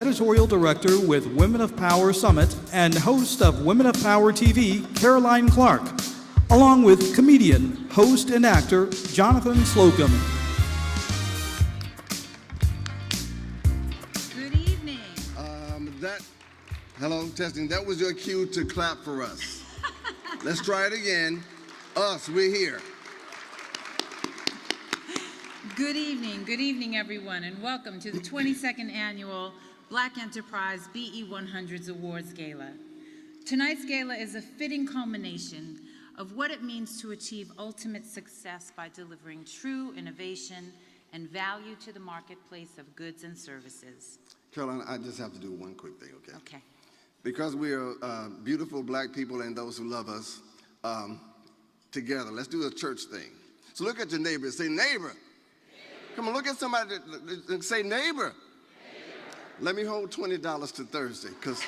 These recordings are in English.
Editorial Director with Women of Power Summit and host of Women of Power TV, Caroline Clark, along with comedian, host, and actor Jonathan Slocum. Good evening. Hello, testing. That was your cue to clap for us. Let's try it again. Us, we're here. Good evening, everyone, and welcome to the 22nd Annual Black Enterprise BE 100s Awards Gala. Tonight's gala is a fitting culmination of what it means to achieve ultimate success by delivering true innovation and value to the marketplace of goods and services. Caroline, I just have to do one quick thing, okay? Okay. Because we are beautiful black people and those who love us together, let's do a church thing. So look at your neighbor and say, neighbor. Come on, look at somebody and say, neighbor. Let me hold $20 to Thursday, because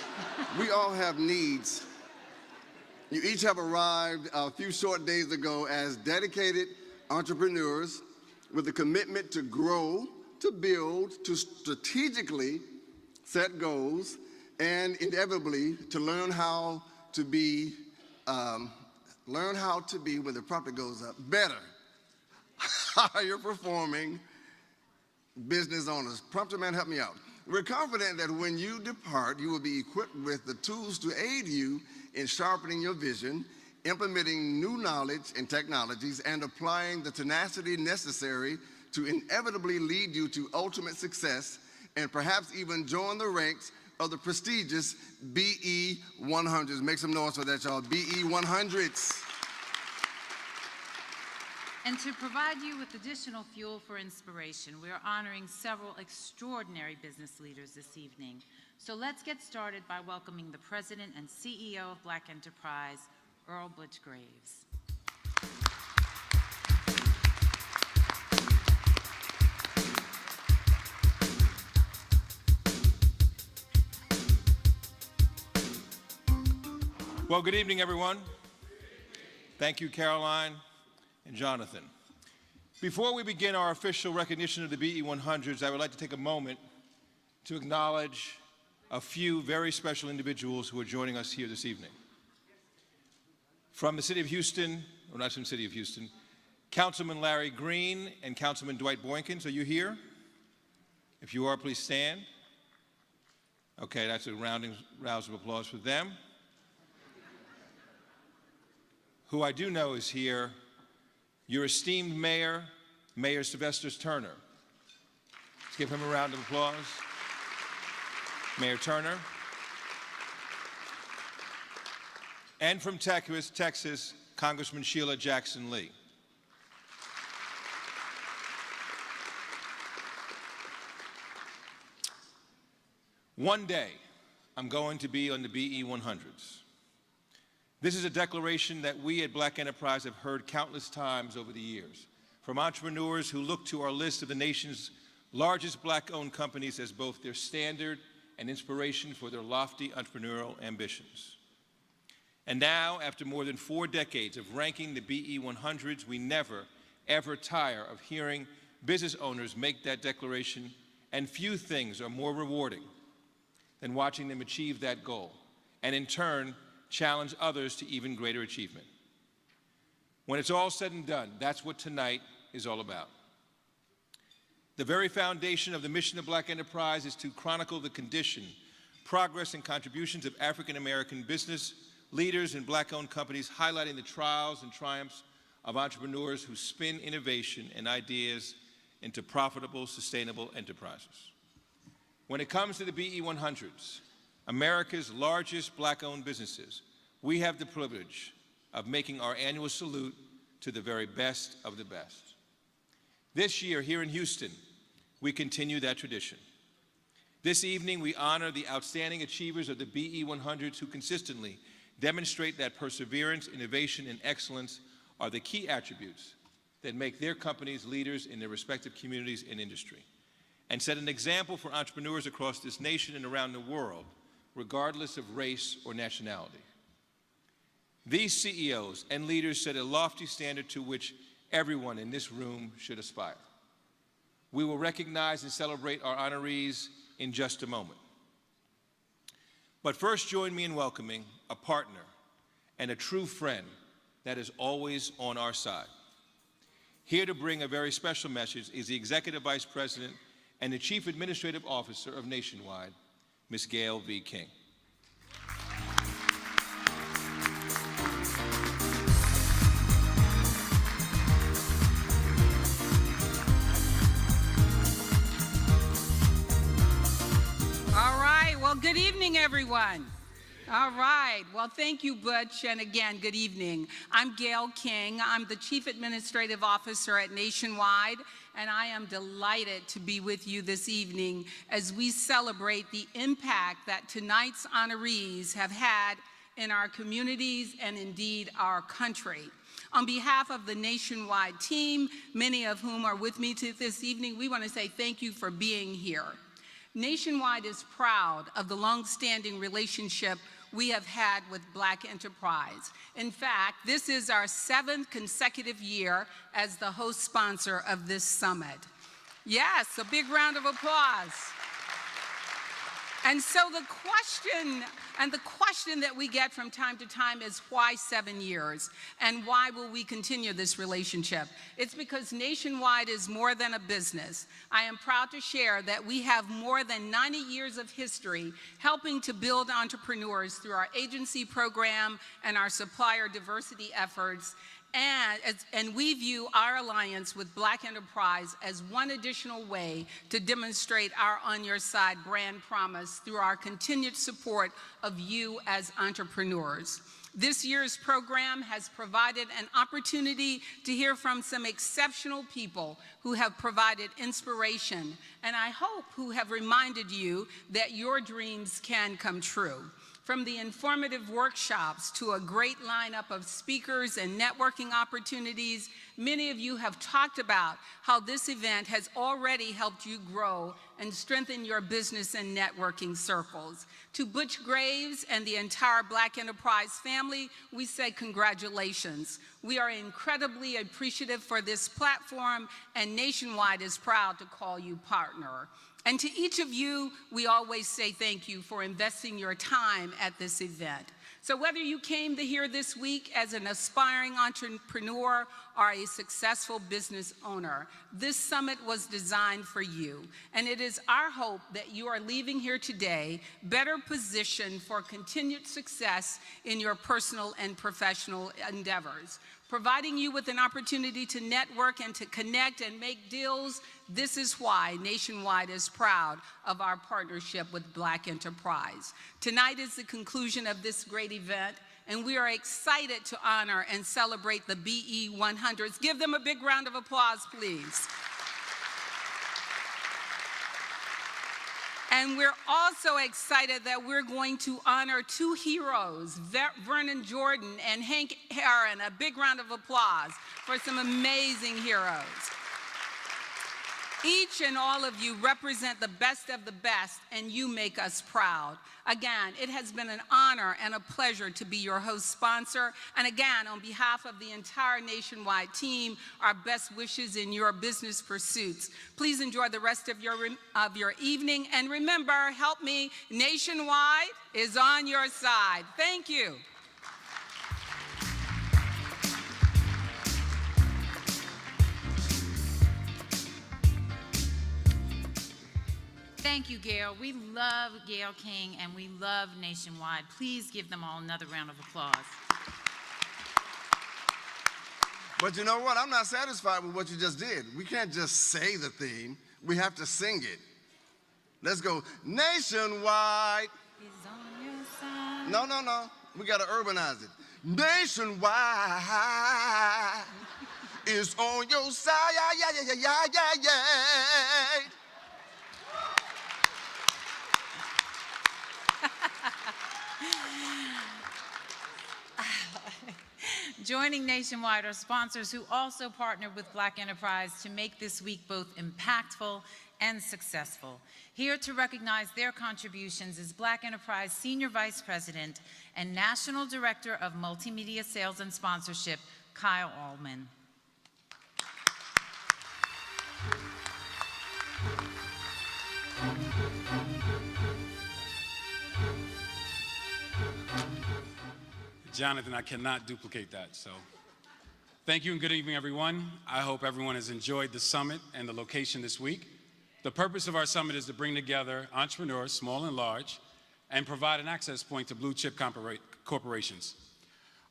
we all have needs. You each have arrived a few short days ago as dedicated entrepreneurs with a commitment to grow, to build, to strategically set goals, and inevitably to learn how to be, when the profit goes up, better, higher performing business owners. Prompter man, help me out. We're confident that when you depart, you will be equipped with the tools to aid you in sharpening your vision, implementing new knowledge and technologies, and applying the tenacity necessary to inevitably lead you to ultimate success, and perhaps even join the ranks of the prestigious BE 100s. Make some noise for that, y'all. BE 100s. And to provide you with additional fuel for inspiration, we are honoring several extraordinary business leaders this evening. So let's get started by welcoming the President and CEO of Black Enterprise, Earl Butch Graves. Well, good evening, everyone. Thank you, Caroline and Jonathan. Before we begin our official recognition of the BE 100s, I would like to take a moment to acknowledge a few very special individuals who are joining us here this evening. From the city of Houston, or not from the city of Houston, Councilman Larry Green and Councilman Dwight Boykins, are you here? If you are, please stand. Okay, that's a round of applause for them. Who I do know is here, your esteemed mayor, Mayor Sylvester Turner. Let's give him a round of applause. Mayor Turner. And from Texas, Congressman Sheila Jackson Lee. One day, I'm going to be on the BE 100s. This is a declaration that we at Black Enterprise have heard countless times over the years, from entrepreneurs who look to our list of the nation's largest Black-owned companies as both their standard and inspiration for their lofty entrepreneurial ambitions. And now, after more than 4 decades of ranking the BE 100s, we never, ever tire of hearing business owners make that declaration, and few things are more rewarding than watching them achieve that goal, and in turn, challenge others to even greater achievement. When it's all said and done, that's what tonight is all about. The very foundation of the mission of Black Enterprise is to chronicle the condition, progress, and contributions of African American business leaders and Black-owned companies, highlighting the trials and triumphs of entrepreneurs who spin innovation and ideas into profitable, sustainable enterprises. When it comes to the BE 100s, America's largest Black-owned businesses, we have the privilege of making our annual salute to the very best of the best. This year, here in Houston, we continue that tradition. This evening, we honor the outstanding achievers of the BE 100s who consistently demonstrate that perseverance, innovation, and excellence are the key attributes that make their companies leaders in their respective communities and industry, and set an example for entrepreneurs across this nation and around the world, regardless of race or nationality. These CEOs and leaders set a lofty standard to which everyone in this room should aspire. We will recognize and celebrate our honorees in just a moment. But first, join me in welcoming a partner and a true friend that is always on our side. Here to bring a very special message is the Executive Vice President and the Chief Administrative Officer of Nationwide, Ms. Gail V. King. All right, well, good evening, everyone. All right, well, thank you, Butch, and again, good evening. I'm Gail King. I'm the Chief Administrative Officer at Nationwide, and I am delighted to be with you this evening as we celebrate the impact that tonight's honorees have had in our communities and indeed our country. On behalf of the Nationwide team, many of whom are with me this evening, we want to say thank you for being here. Nationwide is proud of the long-standing relationship we have had with Black Enterprise. In fact, this is our 7th consecutive year as the host sponsor of this summit. Yes, a big round of applause. And so the question that we get from time to time is, why 7 years? And why will we continue this relationship? It's because Nationwide is more than a business. I am proud to share that we have more than 90 years of history helping to build entrepreneurs through our agency program and our supplier diversity efforts. And we view our alliance with Black Enterprise as one additional way to demonstrate our On Your Side brand promise through our continued support of you as entrepreneurs. This year's program has provided an opportunity to hear from some exceptional people who have provided inspiration, and I hope who have reminded you that your dreams can come true. From the informative workshops to a great lineup of speakers and networking opportunities, many of you have talked about how this event has already helped you grow and strengthen your business and networking circles. To Butch Graves and the entire Black Enterprise family, we say congratulations. We are incredibly appreciative for this platform, and Nationwide is proud to call you partner. And to each of you, we always say thank you for investing your time at this event. So whether you came to here this week as an aspiring entrepreneur or a successful business owner, this summit was designed for you. And it is our hope that you are leaving here today better positioned for continued success in your personal and professional endeavors. Providing you with an opportunity to network and to connect and make deals, this is why Nationwide is proud of our partnership with Black Enterprise. Tonight is the conclusion of this great event, and we are excited to honor and celebrate the BE 100s. Give them a big round of applause, please. And we're also excited that we're going to honor 2 heroes, Vernon Jordan and Hank Aaron. A big round of applause for some amazing heroes. Each and all of you represent the best of the best, and you make us proud. Again, it has been an honor and a pleasure to be your host sponsor. And again, on behalf of the entire Nationwide team, our best wishes in your business pursuits. Please enjoy the rest of your evening. And remember, help me, Nationwide is on your side. Thank you. Thank you, Gail. We love Gail King and we love Nationwide. Please give them all another round of applause. But you know what? I'm not satisfied with what you just did. We can't just say the theme. We have to sing it. Let's go. Nationwide. Is on your side. No. We got to urbanize it. Nationwide is on your side. Yeah. Joining Nationwide are sponsors who also partnered with Black Enterprise to make this week both impactful and successful. Here to recognize their contributions is Black Enterprise Senior Vice President and National Director of Multimedia Sales and Sponsorship, Kyle Allman. Jonathan, I cannot duplicate that, so. Thank you and good evening, everyone. I hope everyone has enjoyed the summit and the location this week. The purpose of our summit is to bring together entrepreneurs, small and large, and provide an access point to blue chip corporations.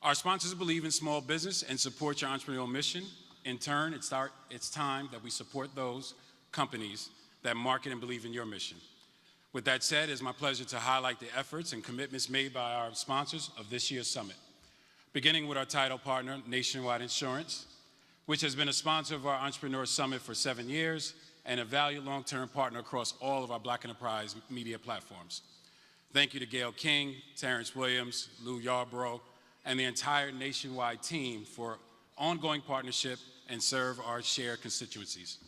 Our sponsors believe in small business and support your entrepreneurial mission. In turn, it's time that we support those companies that market and believe in your mission. With that said, it's my pleasure to highlight the efforts and commitments made by our sponsors of this year's summit. Beginning with our title partner, Nationwide Insurance, which has been a sponsor of our Entrepreneur Summit for 7 years and a valued long-term partner across all of our Black Enterprise media platforms. Thank you to Gail King, Terrence Williams, Lou Yarbrough, and the entire Nationwide team for ongoing partnership and serve our shared constituencies.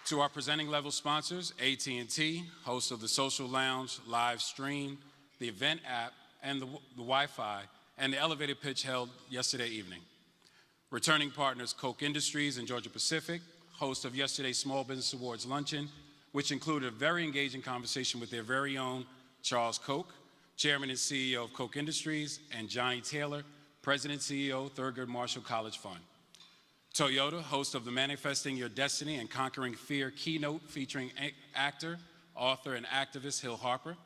To our presenting level sponsors, AT&T, host of the Social Lounge, live stream, the event app, and the Wi-Fi, and the elevated pitch held yesterday evening. Returning partners, Koch Industries and Georgia Pacific, host of yesterday's Small Business Awards luncheon, which included a very engaging conversation with their very own Charles Koch, Chairman and CEO of Koch Industries, and Johnny Taylor, President and CEO, Thurgood Marshall College Fund. Toyota, host of the Manifesting Your Destiny and Conquering Fear keynote featuring actor, author, and activist Hill Harper.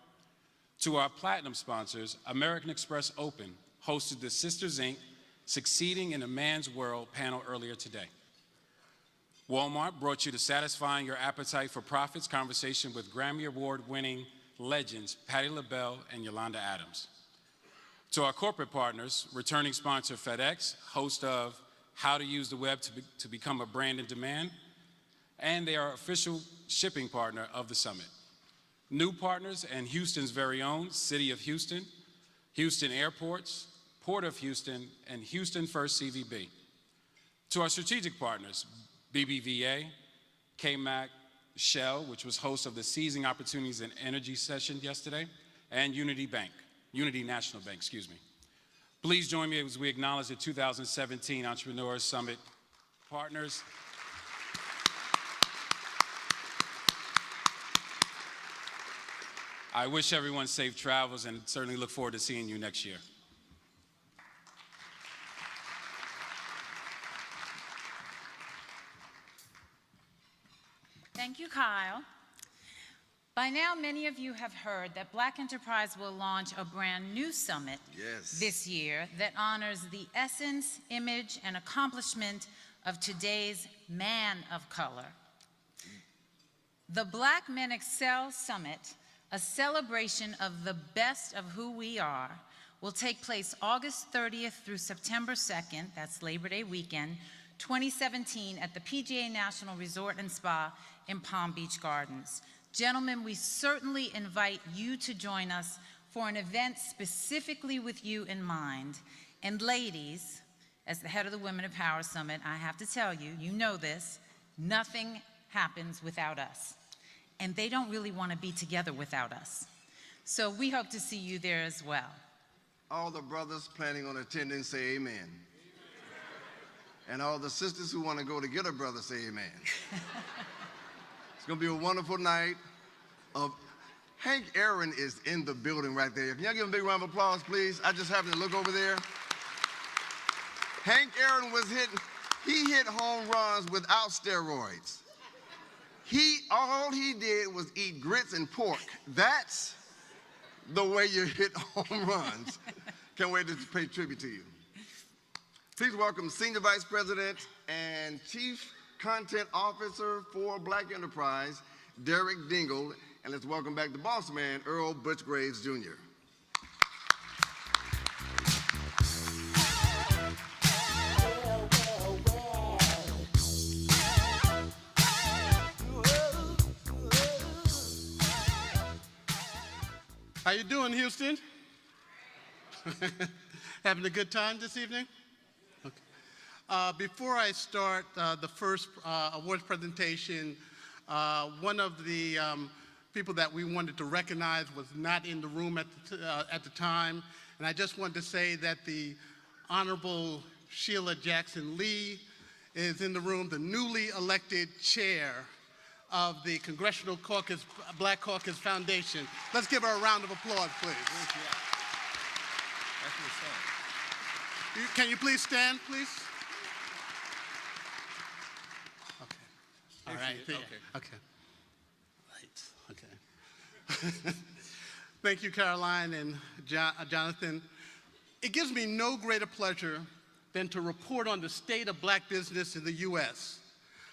To our platinum sponsors, American Express Open hosted the Sisters Inc. Succeeding in a Man's World panel earlier today. Walmart brought you the Satisfying Your Appetite for Profits conversation with Grammy Award-winning legends Patti LaBelle and Yolanda Adams. To our corporate partners, returning sponsor FedEx, host of How to Use the Web to Become a Brand in Demand, and they are official shipping partner of the summit. New partners and Houston's very own City of Houston, Houston Airports, Port of Houston, and Houston First CVB. To our strategic partners, BBVA, KMAC, Shell, which was host of the Seizing Opportunities in Energy session yesterday, and Unity National Bank, excuse me. Please join me as we acknowledge the 2017 Entrepreneurs Summit partners. I wish everyone safe travels and certainly look forward to seeing you next year. Thank you, Kyle. By now, many of you have heard that Black Enterprise will launch a brand new summit this year that honors the essence, image, and accomplishment of today's man of color. The Black Men Excel Summit, a celebration of the best of who we are, will take place August 30th through September 2nd, that's Labor Day weekend, 2017 at the PGA National Resort and Spa in Palm Beach Gardens. Gentlemen, we certainly invite you to join us for an event specifically with you in mind. And ladies, as the head of the Women of Power Summit, I have to tell you, you know this, nothing happens without us. And they don't really want to be together without us. So we hope to see you there as well. All the brothers planning on attending say amen. And all the sisters who want to go to get a brother say amen. It's going to be a wonderful night. Hank Aaron is in the building right there. Can y'all give him a big round of applause, please? I just happened to look over there. Hank Aaron he hit home runs without steroids. All he did was eat grits and pork. That's the way you hit home runs. Can't wait to pay tribute to you. Please welcome Senior Vice President and Chief Content Officer for Black Enterprise, Derek Dingle, and let's welcome back the boss man, Earl Butch Graves, Jr. How you doing, Houston? Having a good time this evening? Okay. Before I start the first awards presentation, one of the people that we wanted to recognize was not in the room at the time, and I just wanted to say that the Honorable Sheila Jackson Lee is in the room, the newly elected chair of the Congressional Caucus, Black Caucus Foundation. Let's give her a round of applause, please. Can you please stand, please? Okay. All right. Okay. Right. Okay. Thank you, Caroline and Jonathan. It gives me no greater pleasure than to report on the state of black business in the U.S.,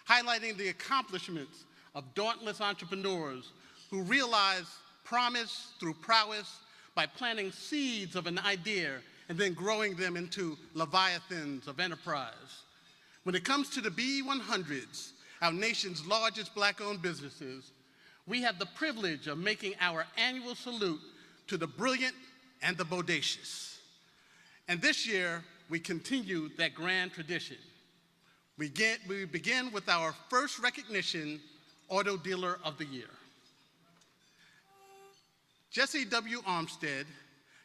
highlighting the accomplishments of dauntless entrepreneurs who realize promise through prowess by planting seeds of an idea and then growing them into leviathans of enterprise. When it comes to the BE 100s, our nation's largest black-owned businesses, we have the privilege of making our annual salute to the brilliant and the bodacious. And this year, we continue that grand tradition. We begin with our first recognition, Auto Dealer of the Year. Jesse W. Armstead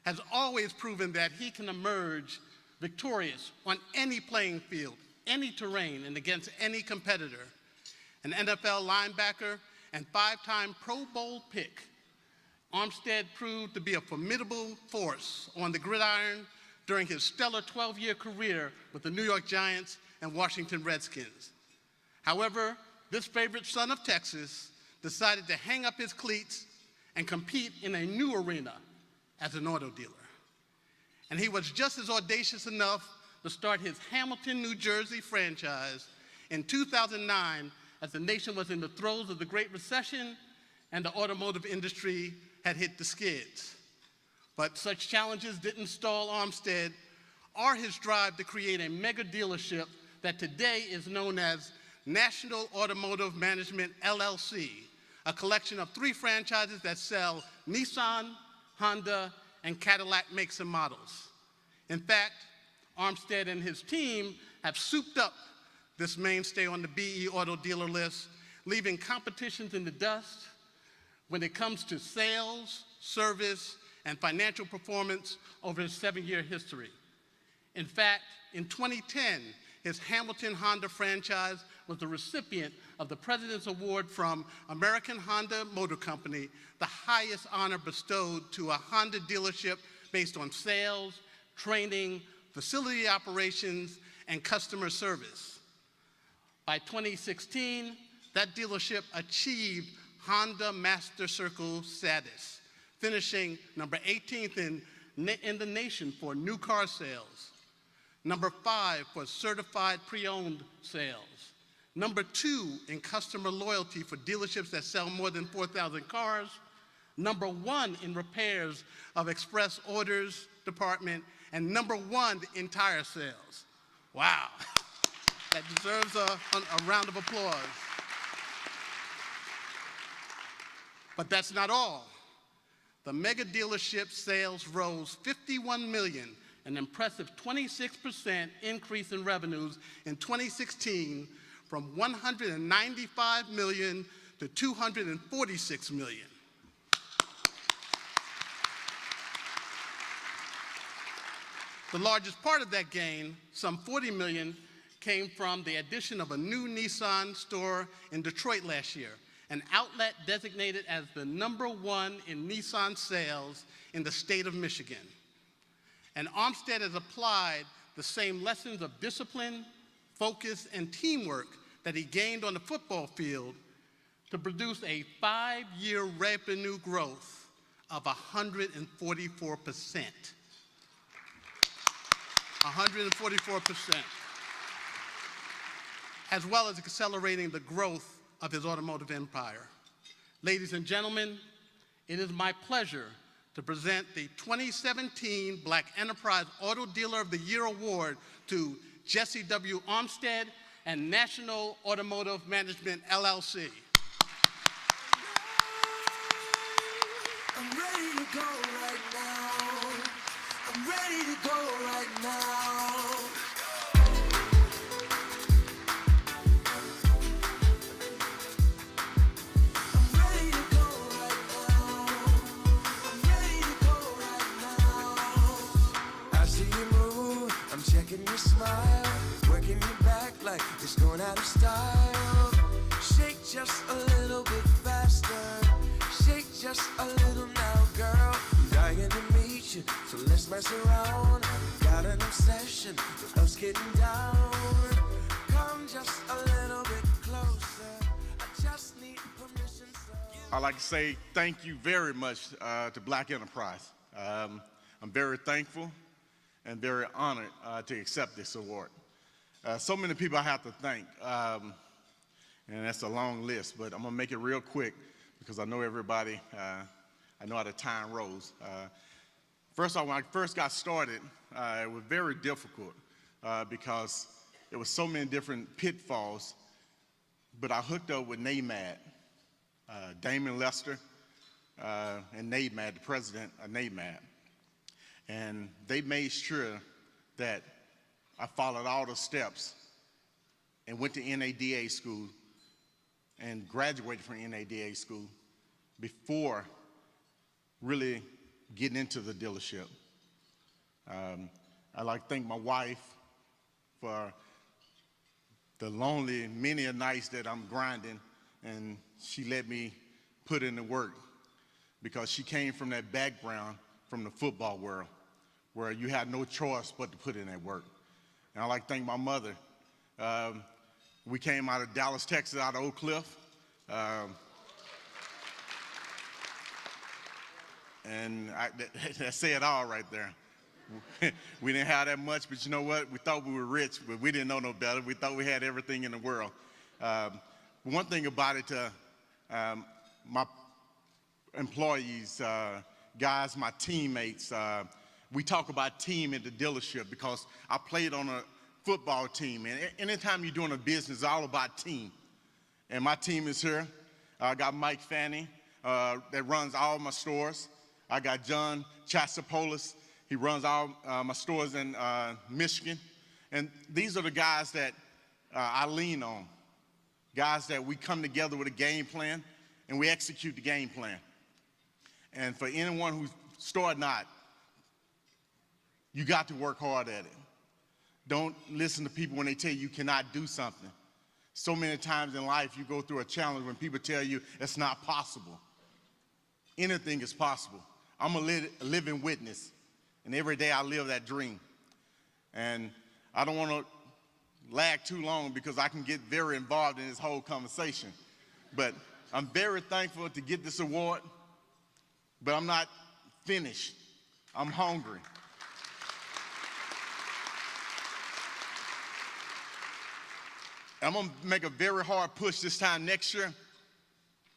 has always proven that he can emerge victorious on any playing field, any terrain, and against any competitor. An NFL linebacker and 5-time Pro Bowl pick, Armstead proved to be a formidable force on the gridiron during his stellar 12-year career with the New York Giants and Washington Redskins. However, this favorite son of Texas decided to hang up his cleats and compete in a new arena as an auto dealer. And he was just as audacious enough to start his Hamilton, New Jersey franchise in 2009 as the nation was in the throes of the Great Recession and the automotive industry had hit the skids. But such challenges didn't stall Armstead or his drive to create a mega dealership that today is known as National Automotive Management, LLC, a collection of 3 franchises that sell Nissan, Honda, and Cadillac makes and models. In fact, Armstead and his team have souped up this mainstay on the BE Auto Dealer list, leaving competitions in the dust when it comes to sales, service, and financial performance over his 7-year history. In fact, in 2010, his Hamilton Honda franchise was the recipient of the President's Award from American Honda Motor Company, the highest honor bestowed to a Honda dealership based on sales, training, facility operations, and customer service. By 2016, that dealership achieved Honda Master Circle status, finishing number 18th in the nation for new car sales, number 5 for certified pre-owned sales, number 2 in customer loyalty for dealerships that sell more than 4,000 cars, number 1 in repairs of express orders department, and number 1 in tire sales. Wow, that deserves a round of applause. But that's not all. The mega dealership sales rose 51 million, an impressive 26% increase in revenues in 2016 from 195 million to 246 million. The largest part of that gain, some 40 million, came from the addition of a new Nissan store in Detroit last year, an outlet designated as the number 1 in Nissan sales in the state of Michigan. And Armstead has applied the same lessons of discipline, focus, and teamwork that he gained on the football field to produce a 5-year revenue growth of 144%. 144%, as well as accelerating the growth of his automotive empire. Ladies and gentlemen, it is my pleasure to present the 2017 Black Enterprise Auto Dealer of the Year Award to Jesse W. Armstead and National Automotive Management, LLC. I'm ready to go right now. I'm ready to go right now. I'm ready to go right now. I'm ready to go right now. I see you move, I'm checking your smile, working your back like it's going out of style. Shake, just a little bit faster. Shake just a little now, girl. I'm dying to meet you, so let's mess around. Got an obsession with us getting down. Come just a little bit closer. I just need permission, so. I'd like to say thank you very much to Black Enterprise. I'm very thankful and very honored to accept this award. So many people I have to thank, and that's a long list, but I'm gonna make it real quick because I know everybody, I know how the time rolls. First off, when I first got started, it was very difficult because there was so many different pitfalls, but I hooked up with NAMAD, Damon Lester, and NAMAD, the president of NAMAD. And they made sure that I followed all the steps and went to NADA school and graduated from NADA school before really getting into the dealership. I'd like to thank my wife for the lonely many a nights that I'm grinding, and she let me put in the work because she came from that background from the football world where you had no choice but to put in that work. And I'd like to thank my mother. We came out of Dallas, Texas, out of Oak Cliff. And that say it all right there. We didn't have that much, but you know what? We thought we were rich, but we didn't know no better. We thought we had everything in the world. One thing about it, my employees, guys, my teammates, we talk about team at the dealership because I played on a football team. And anytime you're doing a business, it's all about team. And my team is here. I got Mike Fanning that runs all my stores. I got John Chasopolis. He runs all my stores in Michigan. And these are the guys that I lean on. Guys that we come together with a game plan and we execute the game plan. And for anyone who's store not, you got to work hard at it. Don't listen to people when they tell you cannot do something. So many times in life you go through a challenge when people tell you it's not possible. Anything is possible. I'm a living witness, and every day I live that dream. And I don't want to lag too long because I can get very involved in this whole conversation. But I'm very thankful to get this award, but I'm not finished. I'm hungry. I'm going to make a very hard push this time next year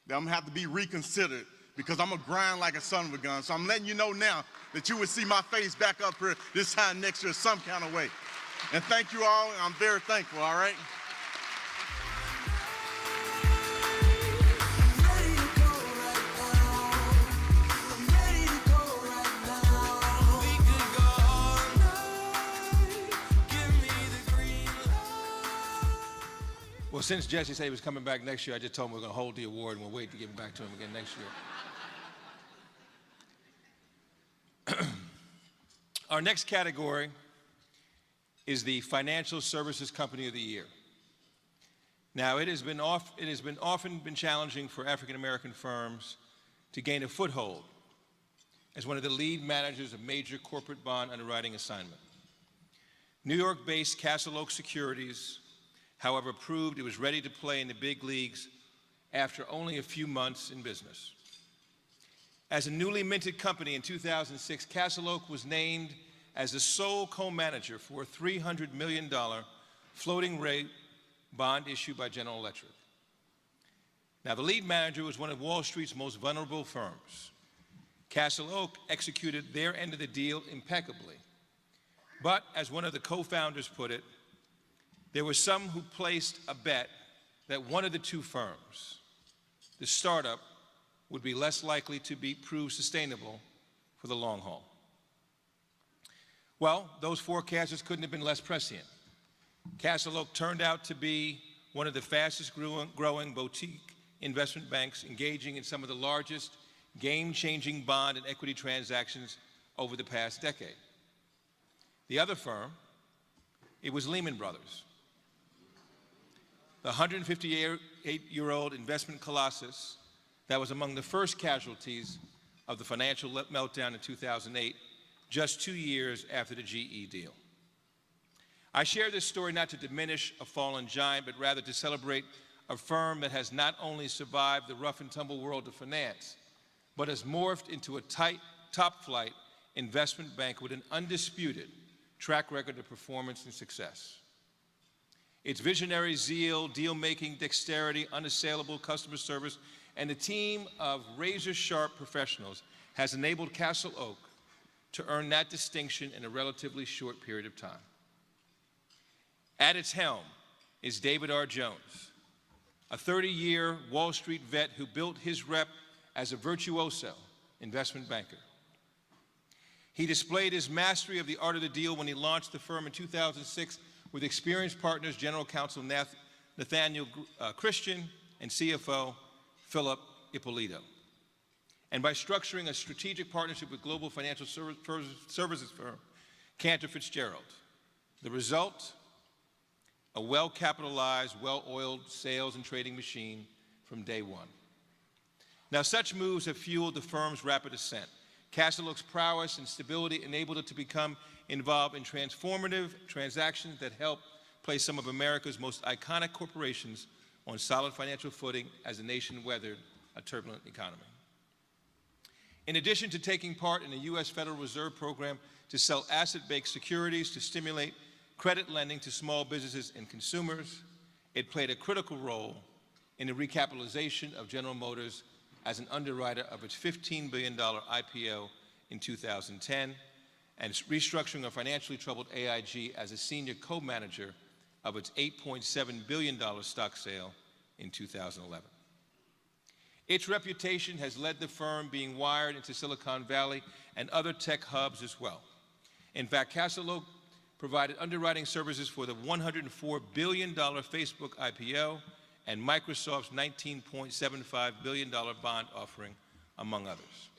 that I'm going to have to be reconsidered because I'm going to grind like a son of a gun. So I'm letting you know now that you will see my face back up here this time next year some kind of way. And thank you all. I'm very thankful, all right? Well, since Jesse said he was coming back next year, I just told him we're going to hold the award and we'll wait to give it back to him again next year. Our next category is the Financial Services Company of the Year. Now, it has often been challenging for African American firms to gain a foothold as one of the lead managers of major corporate bond underwriting assignment. New York-based Castle Oak Securities, however, proved it was ready to play in the big leagues after only a few months in business. As a newly minted company in 2006, Castle Oak was named as the sole co-manager for a $300 million floating rate bond issued by General Electric. Now, the lead manager was one of Wall Street's most vulnerable firms. Castle Oak executed their end of the deal impeccably. But as one of the co-founders put it, there were some who placed a bet that one of the two firms, the startup, would be less likely to prove sustainable for the long haul. Well, those forecasters couldn't have been less prescient. Castle Oak turned out to be one of the fastest growing boutique investment banks, engaging in some of the largest game-changing bond and equity transactions over the past decade. The other firm, it was Lehman Brothers. The 158 108-year-old investment colossus that was among the first casualties of the financial meltdown in 2008, just 2 years after the GE deal. I share this story not to diminish a fallen giant, but rather to celebrate a firm that has not only survived the rough and tumble world of finance, but has morphed into a tight, top-flight investment bank with an undisputed track record of performance and success. Its visionary zeal, deal-making dexterity, unassailable customer service, and a team of razor-sharp professionals has enabled Castle Oak to earn that distinction in a relatively short period of time. At its helm is David R. Jones, a 30-year Wall Street vet who built his rep as a virtuoso investment banker. He displayed his mastery of the art of the deal when he launched the firm in 2006 with experienced partners, General Counsel Nathaniel Christian and CFO Philip Ippolito. And by structuring a strategic partnership with global financial services firm, Cantor Fitzgerald. The result? A well-capitalized, well-oiled sales and trading machine from day one. Now, such moves have fueled the firm's rapid ascent. Castle Oak's prowess and stability enabled it to become involved in transformative transactions that helped place some of America's most iconic corporations on solid financial footing as the nation weathered a turbulent economy. In addition to taking part in the U.S. Federal Reserve program to sell asset-based securities to stimulate credit lending to small businesses and consumers, it played a critical role in the recapitalization of General Motors as an underwriter of its $15 billion IPO in 2010, and restructuring a financially troubled AIG as a senior co-manager of its $8.7 billion stock sale in 2011. Its reputation has led the firm being wired into Silicon Valley and other tech hubs as well. In fact, Castle Oak provided underwriting services for the $104 billion Facebook IPO and Microsoft's $19.75 billion bond offering, among others.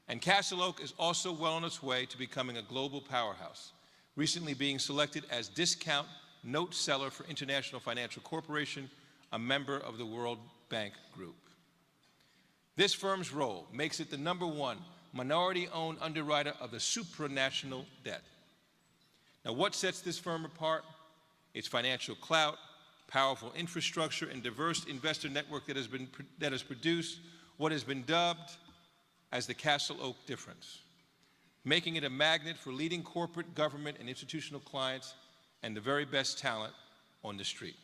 And Castle Oak is also well on its way to becoming a global powerhouse, recently being selected as discount note seller for International Financial Corporation, a member of the World Bank Group. This firm's role makes it the #1 minority-owned underwriter of the supranational debt. Now, what sets this firm apart? Its financial clout, powerful infrastructure, and diverse investor network that has produced what has been dubbed as the Castle Oak difference, making it a magnet for leading corporate, government, and institutional clients and the very best talent on the street.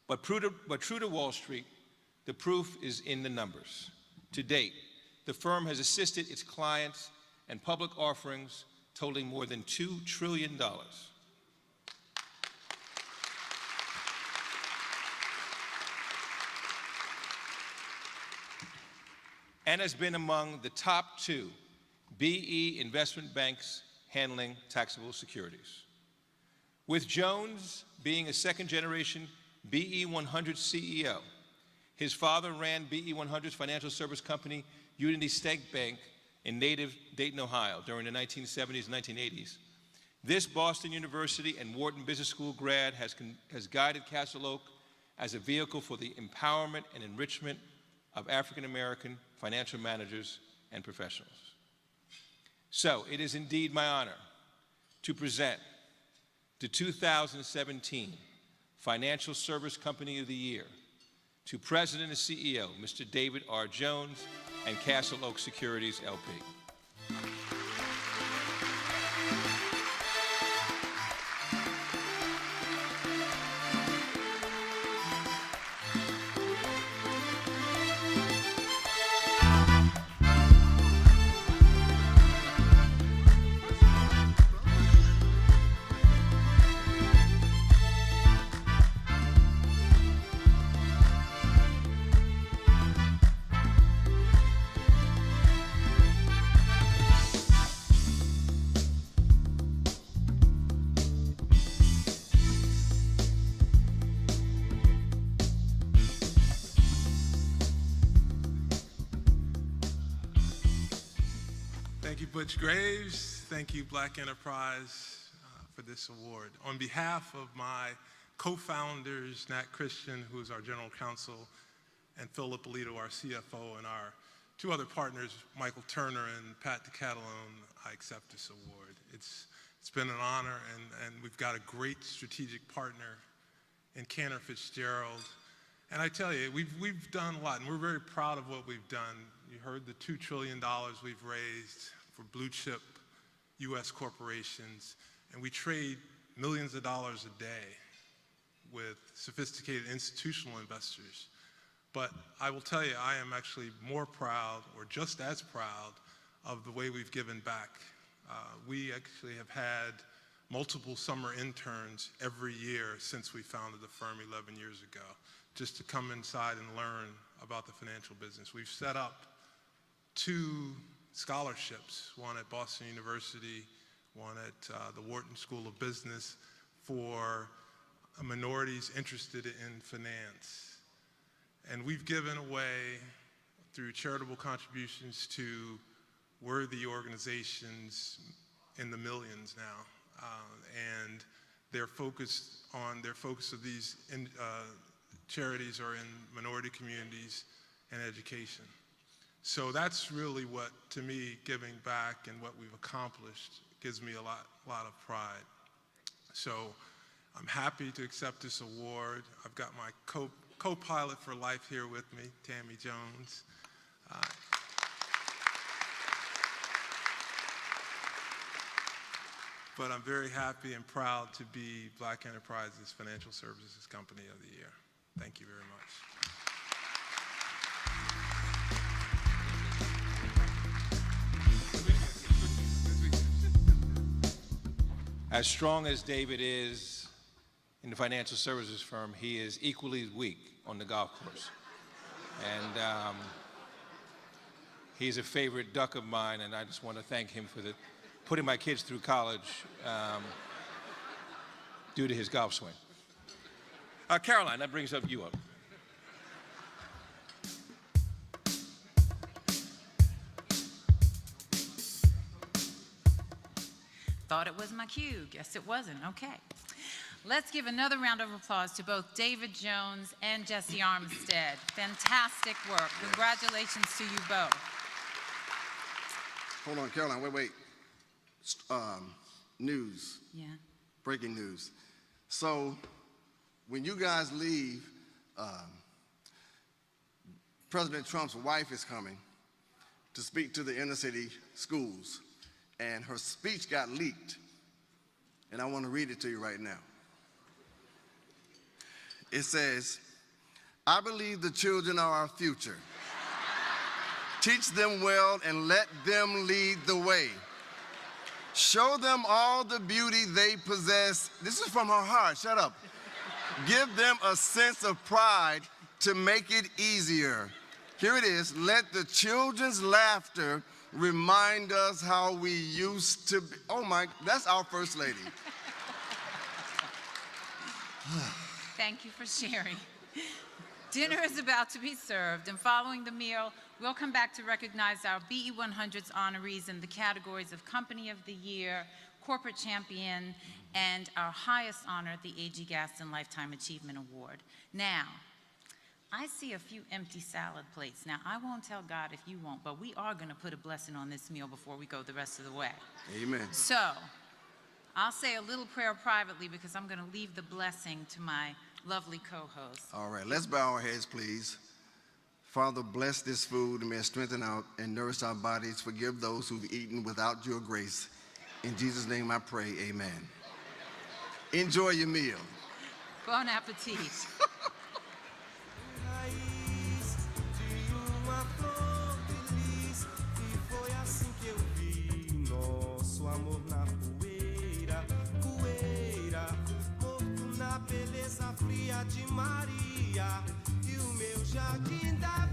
But true to Wall Street, the proof is in the numbers. To date, the firm has assisted its clients and public offerings totaling more than $2 trillion. And has been among the top 2 BE investment banks handling taxable securities. With Jones being a second-generation BE 100 CEO, his father ran BE 100's financial service company, Unity State Bank, in native Dayton, Ohio, during the 1970s and 1980s. This Boston University and Wharton Business School grad has guided Castle Oak as a vehicle for the empowerment and enrichment of African-American financial managers and professionals. So it is indeed my honor to present the 2017 Financial Service Company of the Year to President and CEO, Mr. David R. Jones, and Castle Oak Securities, LP. Thank you, Butch Graves. Thank you, Black Enterprise, for this award. On behalf of my co-founders, Nat Christian, who's our general counsel, and Philip Alito, our CFO, and our two other partners, Michael Turner and Pat DeCatalone, I accept this award. It's been an honor, and we've got a great strategic partner in Cantor Fitzgerald. And I tell you, we've done a lot, and we're very proud of what we've done. You heard the $2 trillion we've raised for blue chip US corporations, and we trade millions of dollars a day with sophisticated institutional investors. But I will tell you, I am actually more proud, or just as proud, of the way we've given back. We actually have had multiple summer interns every year since we founded the firm 11 years ago, just to come inside and learn about the financial business. We've set up 2 scholarships, one at Boston University, one at the Wharton School of Business, for minorities interested in finance. And we've given away, through charitable contributions to worthy organizations, in the millions now. And their focus of these charities are in minority communities and education. So that's really what, to me, giving back and what we've accomplished gives me a lot of pride. So I'm happy to accept this award. I've got my co-pilot for life here with me, Tammy Jones. But I'm very happy and proud to be Black Enterprise's Financial Services Company of the Year. Thank you very much. As strong as David is in the financial services firm, he is equally weak on the golf course. And he's a favorite duck of mine, and I just want to thank him for putting my kids through college due to his golf swing. Caroline, that brings you up. Thought it was my cue. Guess it wasn't. Okay. Let's give another round of applause to both David Jones and Jesse Armstead. Fantastic work. Congratulations to you both. Hold on, Caroline, wait. News. Yeah. Breaking news. So when you guys leave, President Trump's wife is coming to speak to the inner city schools, and her speech got leaked, and I want to read it to you right now. It says, "I believe the children are our future. Teach them well and let them lead the way. Show them all the beauty they possess." This is from her heart, shut up. "Give them a sense of pride to make it easier." Here it is. "Let the children's laughter remind us how we used to be." Oh my, that's our First Lady. Thank you for sharing. Dinner is about to be served, and following the meal, we'll come back to recognize our BE 100's honorees in the categories of Company of the Year, Corporate Champion, and our highest honor, the A.G. Gaston Lifetime Achievement Award. Now, I see a few empty salad plates. Now, I won't tell God if you won't, but we are going to put a blessing on this meal before we go the rest of the way. Amen. So, I'll say a little prayer privately because I'm going to leave the blessing to my lovely co-host. All right, let's bow our heads, please. Father, bless this food and may it strengthen out and nourish our bodies. Forgive those who've eaten without your grace. In Jesus' name I pray, amen. Enjoy your meal. Bon appetit. Beleza fria de Maria e o meu jardim da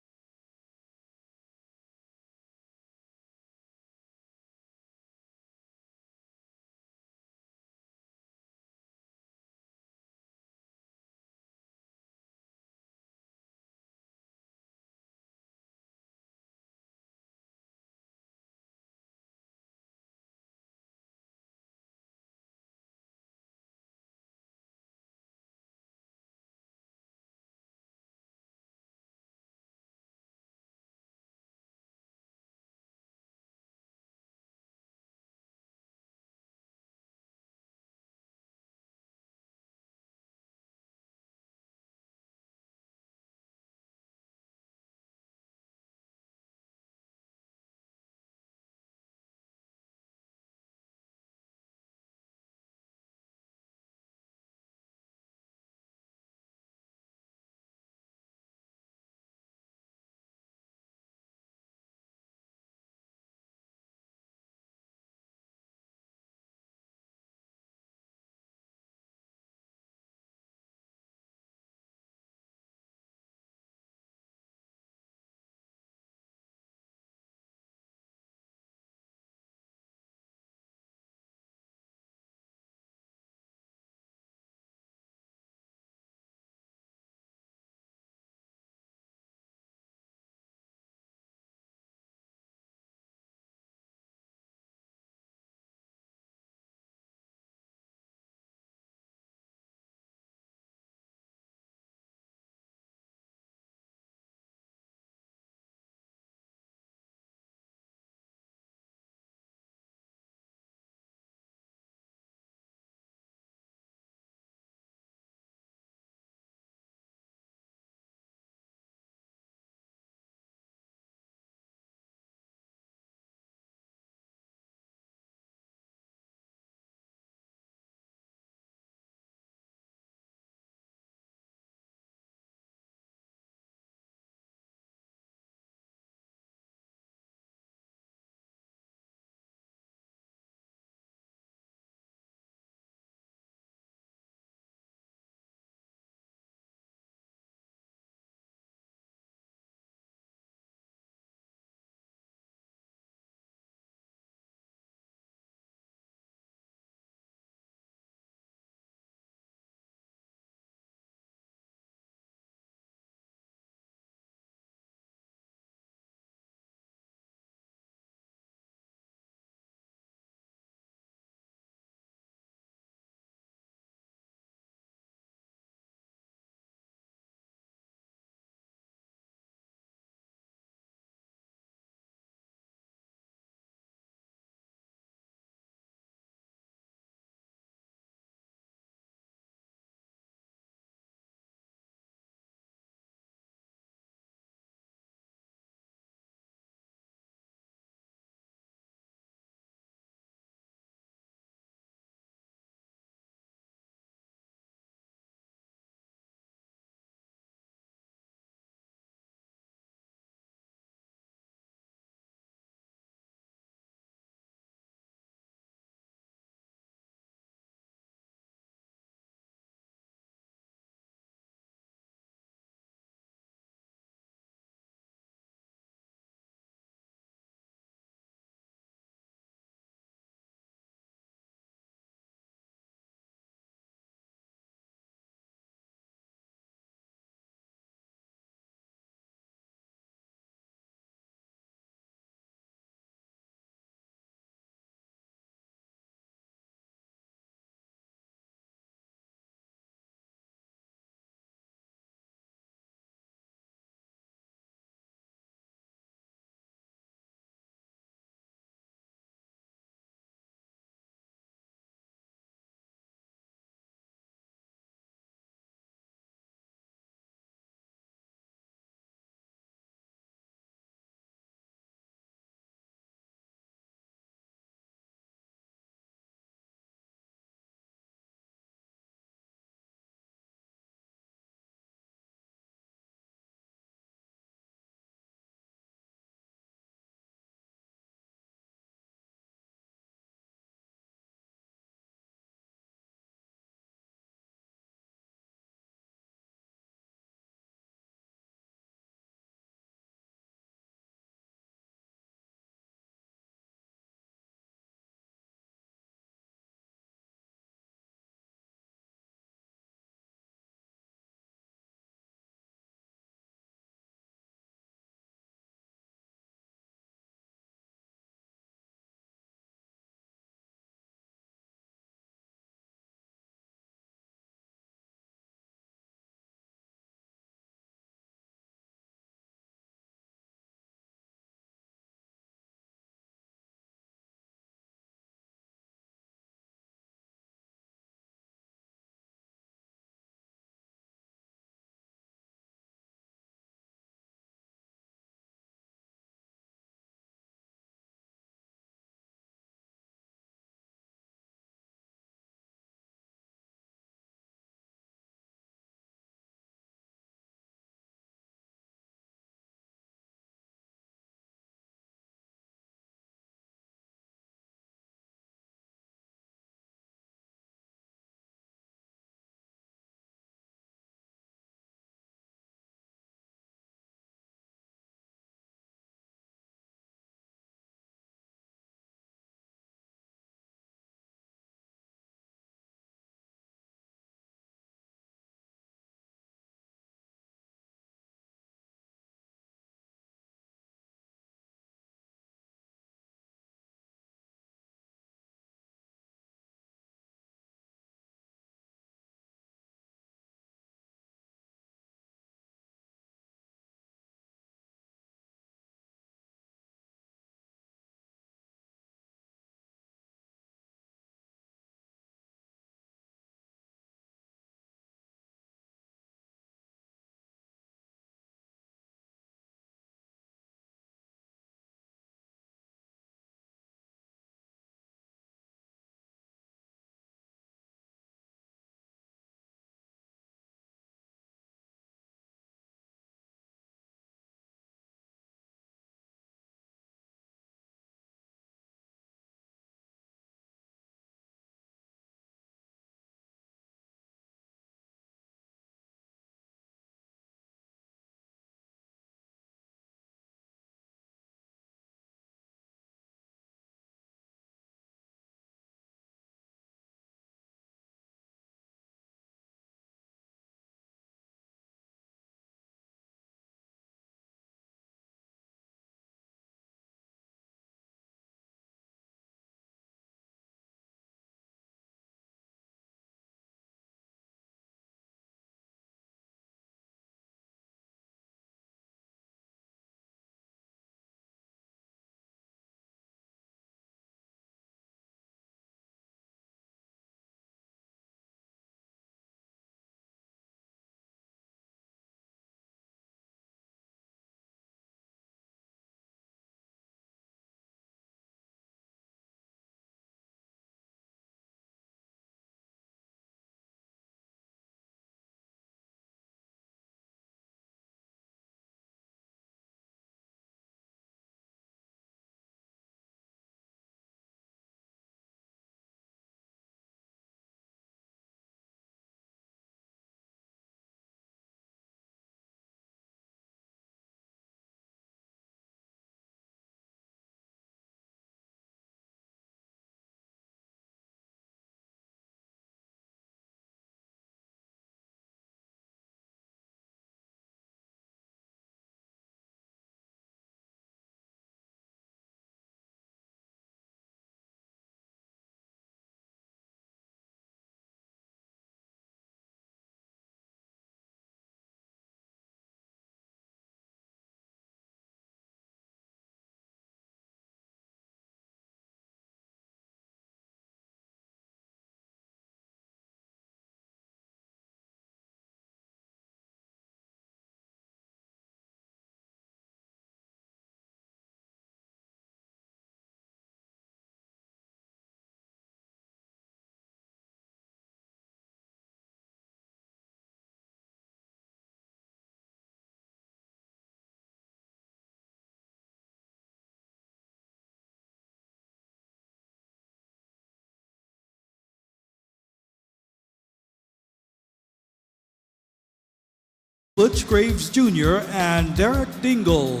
Butch Graves Jr. and Derek Dingle.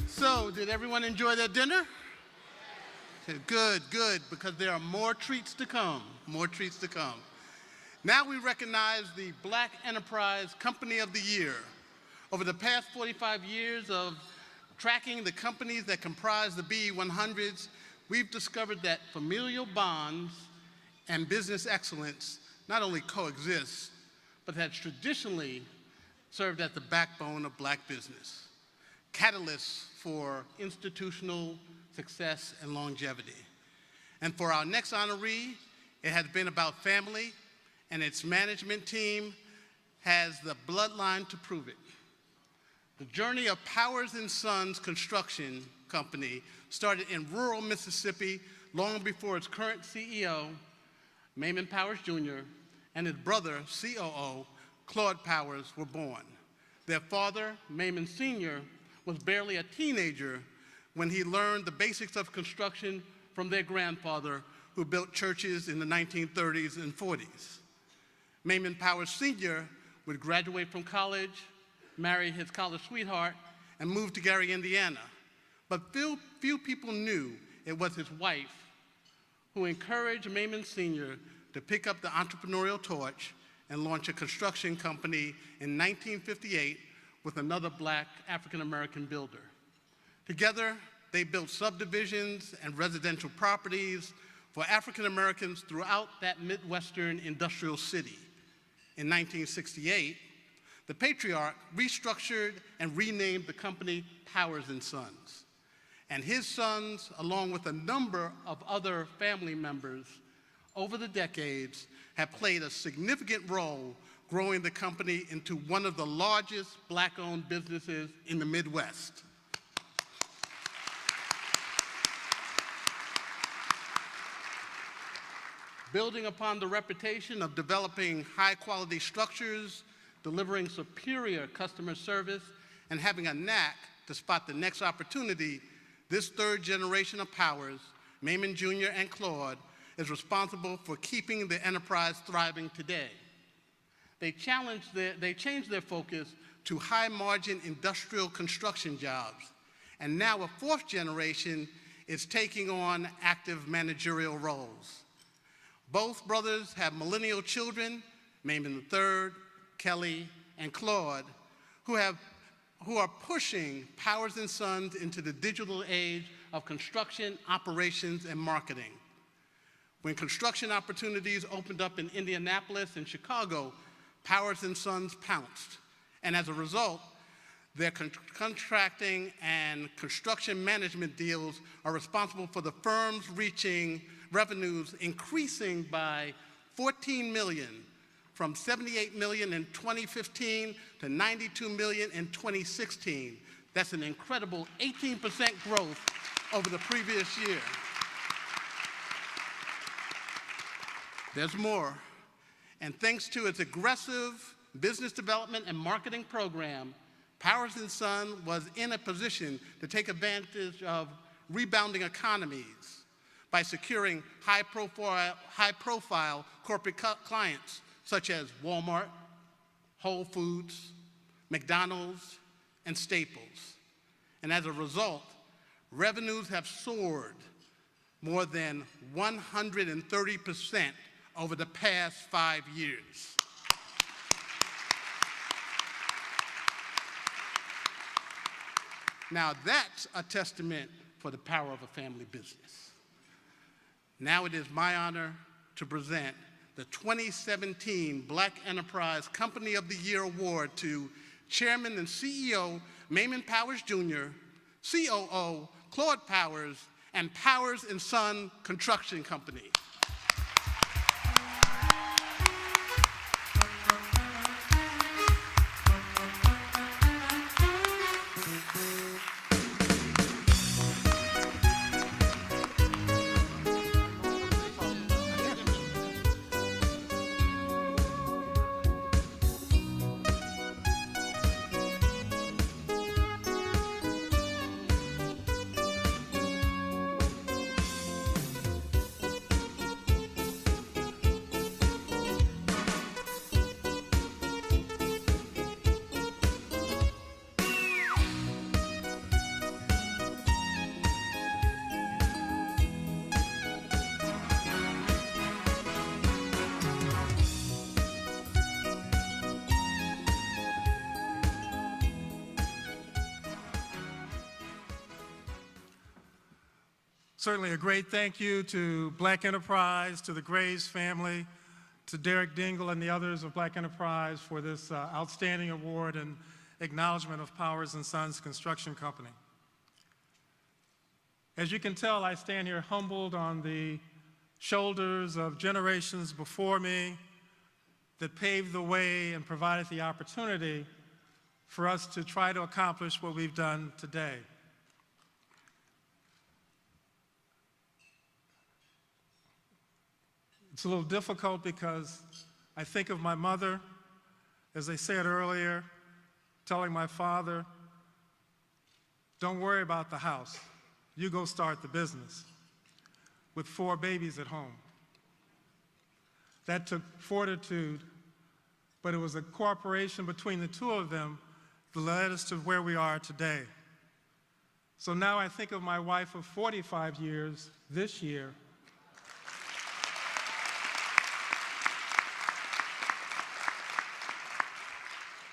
So, did everyone enjoy their dinner? Okay, good, good, because there are more treats to come, more treats to come. Now we recognize the Black Enterprise Company of the Year. Over the past 45 years of tracking the companies that comprise the BE 100s, we've discovered that familial bonds and business excellence not only coexist, but has traditionally served as the backbone of Black business, catalysts for institutional success and longevity. And for our next honoree, it has been about family, and its management team has the bloodline to prove it. The journey of Powers & Sons Construction Company started in rural Mississippi long before its current CEO, Mamon Powers Jr., and his brother, COO, Claude Powers, were born. Their father, Mamon Sr., was barely a teenager when he learned the basics of construction from their grandfather, who built churches in the 1930s and 40s. Mamon Powers Sr. would graduate from college, marry his college sweetheart, and move to Gary, Indiana. But few people knew it was his wife who encouraged Mamon Sr. to pick up the entrepreneurial torch and launch a construction company in 1958 with another Black African-American builder. Together, they built subdivisions and residential properties for African Americans throughout that Midwestern industrial city. In 1968, the patriarch restructured and renamed the company Powers & Sons. And his sons, along with a number of other family members, over the decades, have played a significant role growing the company into one of the largest Black-owned businesses in the Midwest. Building upon the reputation of developing high-quality structures, delivering superior customer service, and having a knack to spot the next opportunity, this third generation of Powers, Mamon Jr. and Claude, is responsible for keeping the enterprise thriving today. They changed their focus to high-margin industrial construction jobs, and now a fourth generation is taking on active managerial roles. Both brothers have millennial children, Mamon III, Kelly, and Claude, who are pushing Powers & Sons into the digital age of construction, operations, and marketing. When construction opportunities opened up in Indianapolis and Chicago, Powers & Sons pounced. And as a result, their contracting and construction management deals are responsible for the firms reaching revenues increasing by $14 million, from $78 million in 2015 to $92 million in 2016. That's an incredible 18% growth over the previous year. There's more. And thanks to its aggressive business development and marketing program, Powers & Son was in a position to take advantage of rebounding economies by securing high-profile corporate clients such as Walmart, Whole Foods, McDonald's, and Staples. And as a result, revenues have soared more than 130% over the past 5 years. Now that's a testament for the power of a family business. Now it is my honor to present the 2017 Black Enterprise Company of the Year Award to Chairman and CEO Mamon Powers Jr., COO Claude Powers, and Powers & Son Construction Company. Certainly a great thank you to Black Enterprise, to the Graves family, to Derek Dingle and the others of Black Enterprise for this outstanding award and acknowledgement of Powers & Sons Construction Company. As you can tell, I stand here humbled on the shoulders of generations before me that paved the way and provided the opportunity for us to try to accomplish what we've done today. It's a little difficult because I think of my mother, as I said earlier, telling my father, don't worry about the house, you go start the business, with 4 babies at home. That took fortitude, but it was a cooperation between the two of them that led us to where we are today. So now I think of my wife of 45 years this year,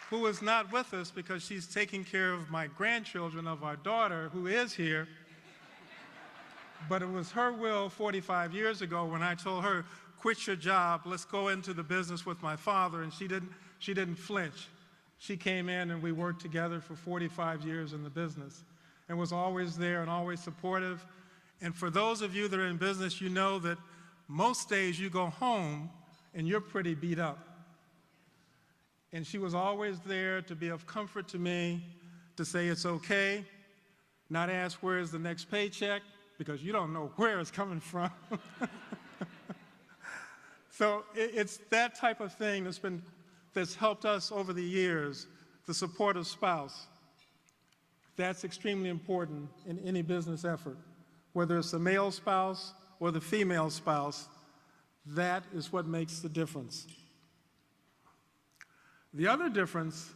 who is not with us because she's taking care of my grandchildren of our daughter, who is here. But it was her will 45 years ago when I told her, quit your job, let's go into the business with my father, and she didn't flinch. She came in and we worked together for 45 years in the business and was always there and always supportive. And for those of you that are in business, you know that most days you go home and you're pretty beat up. And she was always there to be of comfort to me, to say it's okay, not ask where's the next paycheck, because you don't know where it's coming from. So it's that type of thing that's helped us over the years, the supportive spouse. That's extremely important in any business effort. Whether it's the male spouse or the female spouse, that is what makes the difference. The other difference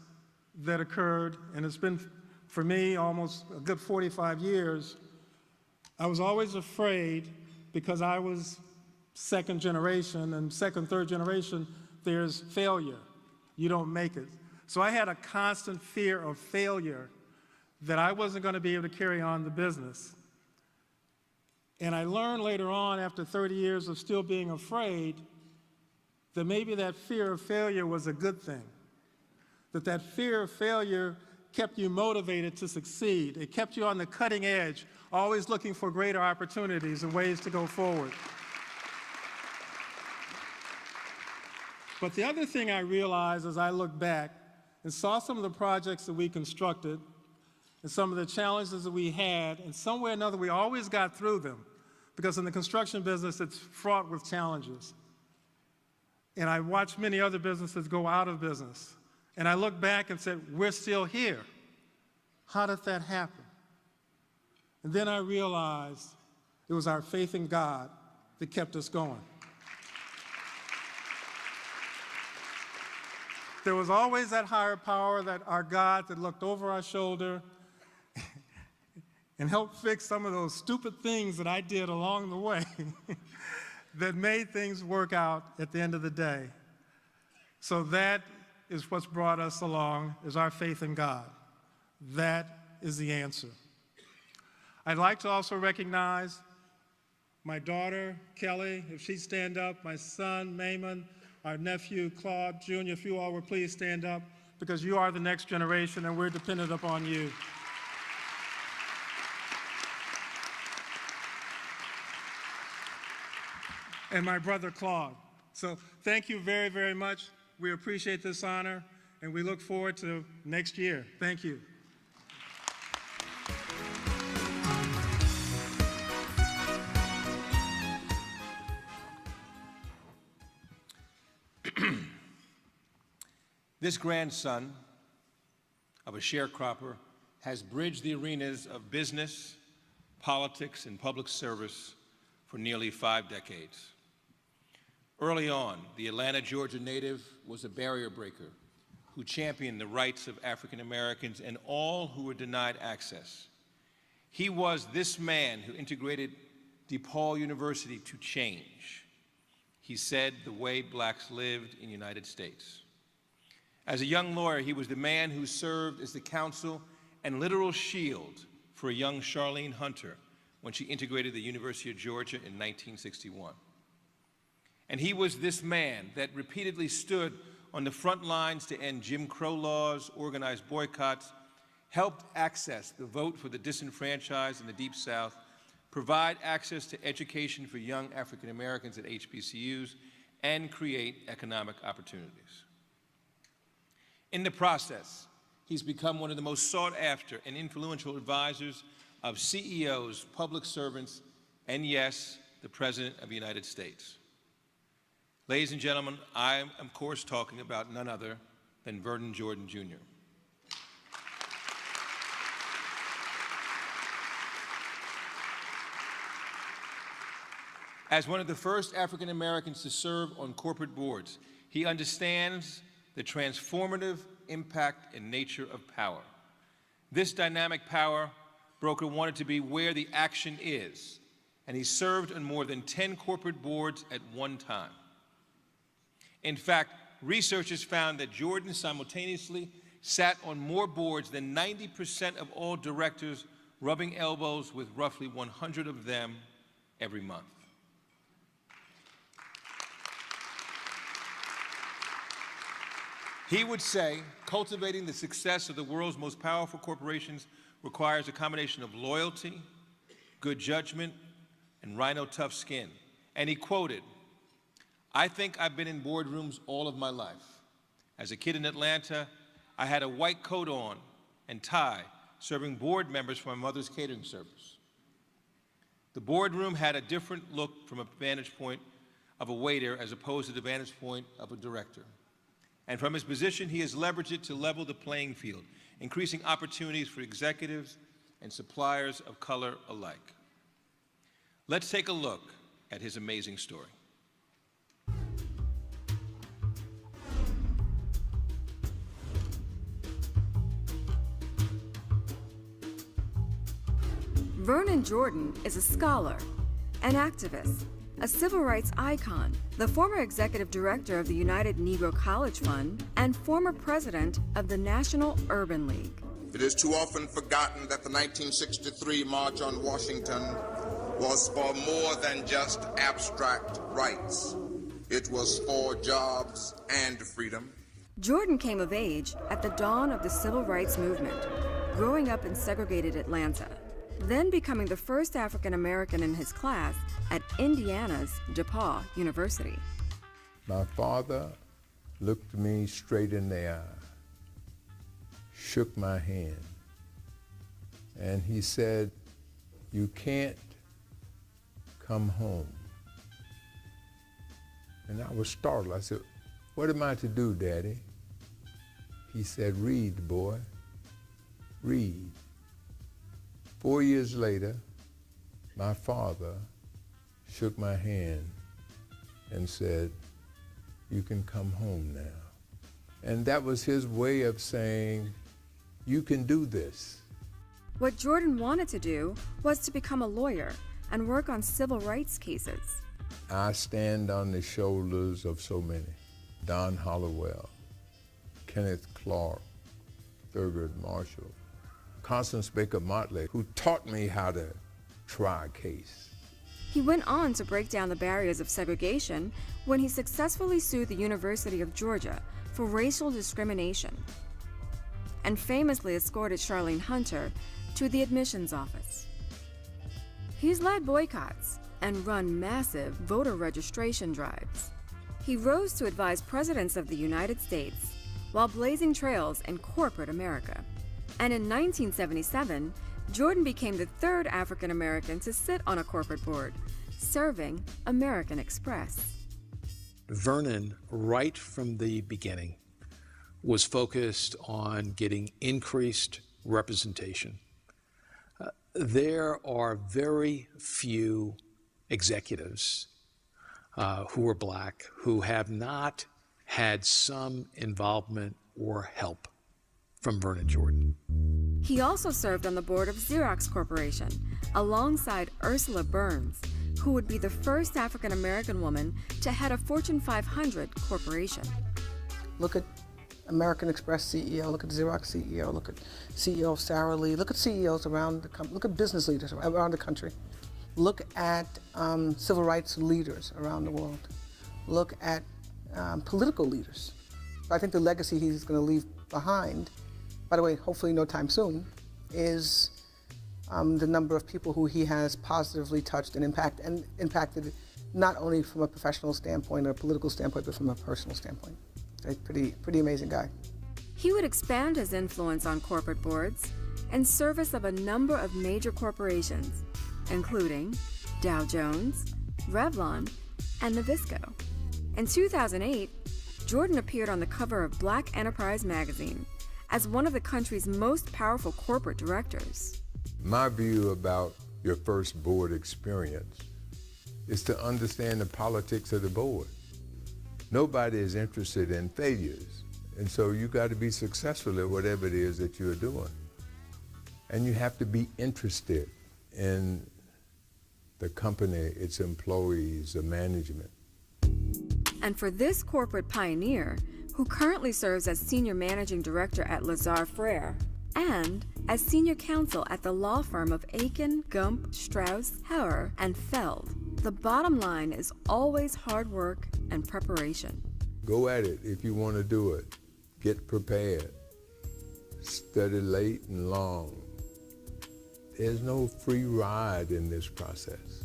that occurred, and it's been for me almost a good 45 years, I was always afraid because I was second generation, and second, third generation, there's failure. You don't make it. So I had a constant fear of failure that I wasn't going to be able to carry on the business. And I learned later on, after 30 years of still being afraid, that maybe that fear of failure was a good thing. That fear of failure kept you motivated to succeed. It kept you on the cutting edge, always looking for greater opportunities and ways to go forward. But the other thing I realized as I look back and saw some of the projects that we constructed and some of the challenges that we had, and some way or another we always got through them, because in the construction business it's fraught with challenges. And I watched many other businesses go out of business. And I look back and said, we're still here. How did that happen? And then I realized it was our faith in God that kept us going. There was always that higher power, that our God that looked over our shoulder and helped fix some of those stupid things that I did along the way that made things work out at the end of the day. So that is what's brought us along, is our faith in God. That is the answer. I'd like to also recognize my daughter, Kelly, if she'd stand up, my son, Maimon, our nephew, Claude Jr., if you all would please stand up, because you are the next generation and we're dependent upon you. And my brother, Claude. So thank you very, very much. We appreciate this honor, and we look forward to next year. Thank you. This grandson of a sharecropper has bridged the arenas of business, politics, and public service for nearly 5 decades. Early on, the Atlanta, Georgia native was a barrier breaker who championed the rights of African Americans and all who were denied access. He was this man who integrated DePaul University to change. He said the way blacks lived in the United States. As a young lawyer, he was the man who served as the counsel and literal shield for a young Charlene Hunter when she integrated the University of Georgia in 1961. And he was this man that repeatedly stood on the front lines to end Jim Crow laws, organized boycotts, helped access the vote for the disenfranchised in the Deep South, provide access to education for young African Americans at HBCUs, and create economic opportunities. In the process, he's become one of the most sought after and influential advisors of CEOs, public servants, and yes, the President of the United States. Ladies and gentlemen, I am, of course, talking about none other than Vernon Jordan, Jr. As one of the first African Americans to serve on corporate boards, he understands the transformative impact and nature of power. This dynamic power broker wanted to be where the action is, and he served on more than 10 corporate boards at one time. In fact, researchers found that Jordan simultaneously sat on more boards than 90% of all directors, rubbing elbows with roughly 100 of them every month. He would say, cultivating the success of the world's most powerful corporations requires a combination of loyalty, good judgment, and rhino tough skin. And he quoted, "I think I've been in boardrooms all of my life. As a kid in Atlanta, I had a white coat on and tie serving board members from my mother's catering service. The boardroom had a different look from a vantage point of a waiter as opposed to the vantage point of a director. And from his position, he has leveraged it to level the playing field, increasing opportunities for executives and suppliers of color alike." Let's take a look at his amazing story. Vernon Jordan is a scholar, an activist, a civil rights icon, the former executive director of the United Negro College Fund, and former president of the National Urban League. It is too often forgotten that the 1963 March on Washington was for more than just abstract rights. It was for jobs and freedom. Jordan came of age at the dawn of the civil rights movement, growing up in segregated Atlanta, then becoming the first African American in his class at Indiana's DePaul University. My father looked me straight in the eye, shook my hand, and he said, "You can't come home." And I was startled. I said, "What am I to do, Daddy?" He said, "Read, boy, read." 4 years later, my father shook my hand and said, "You can come home now." And that was his way of saying, "You can do this." What Jordan wanted to do was to become a lawyer and work on civil rights cases. I stand on the shoulders of so many. Don Hollowell, Kenneth Clark, Thurgood Marshall, Constance Baker Motley, who taught me how to try a case. He went on to break down the barriers of segregation when he successfully sued the University of Georgia for racial discrimination, and famously escorted Charlene Hunter to the admissions office. He's led boycotts and run massive voter registration drives. He rose to advise presidents of the United States while blazing trails in corporate America. And in 1977, Jordan became the third African American to sit on a corporate board, serving American Express. Vernon, right from the beginning, was focused on getting increased representation. There are very few executives who are black who have not had some involvement or help from Vernon Jordan. He also served on the board of Xerox Corporation, alongside Ursula Burns, who would be the first African American woman to head a Fortune 500 corporation. Look at American Express CEO, look at Xerox CEO, look at CEO of Sara Lee, look at CEOs around the country, look at business leaders around the country. Look at civil rights leaders around the world. Look at political leaders. I think the legacy he's going to leave behind, by the way, hopefully no time soon, is the number of people who he has positively touched and impacted not only from a professional standpoint or a political standpoint, but from a personal standpoint. A pretty amazing guy. He would expand his influence on corporate boards in service of a number of major corporations, including Dow Jones, Revlon, and Nabisco. In 2008, Jordan appeared on the cover of Black Enterprise magazine as one of the country's most powerful corporate directors. My view about your first board experience is to understand the politics of the board. Nobody is interested in failures, and so you got to be successful at whatever it is that you're doing. And you have to be interested in the company, its employees, the management. And for this corporate pioneer, who currently serves as Senior Managing Director at Lazar Frere and as Senior Counsel at the law firm of Aiken, Gump, Strauss, Hauer, and Feld, the bottom line is always hard work and preparation. Go at it if you want to do it. Get prepared. Study late and long. There's no free ride in this process.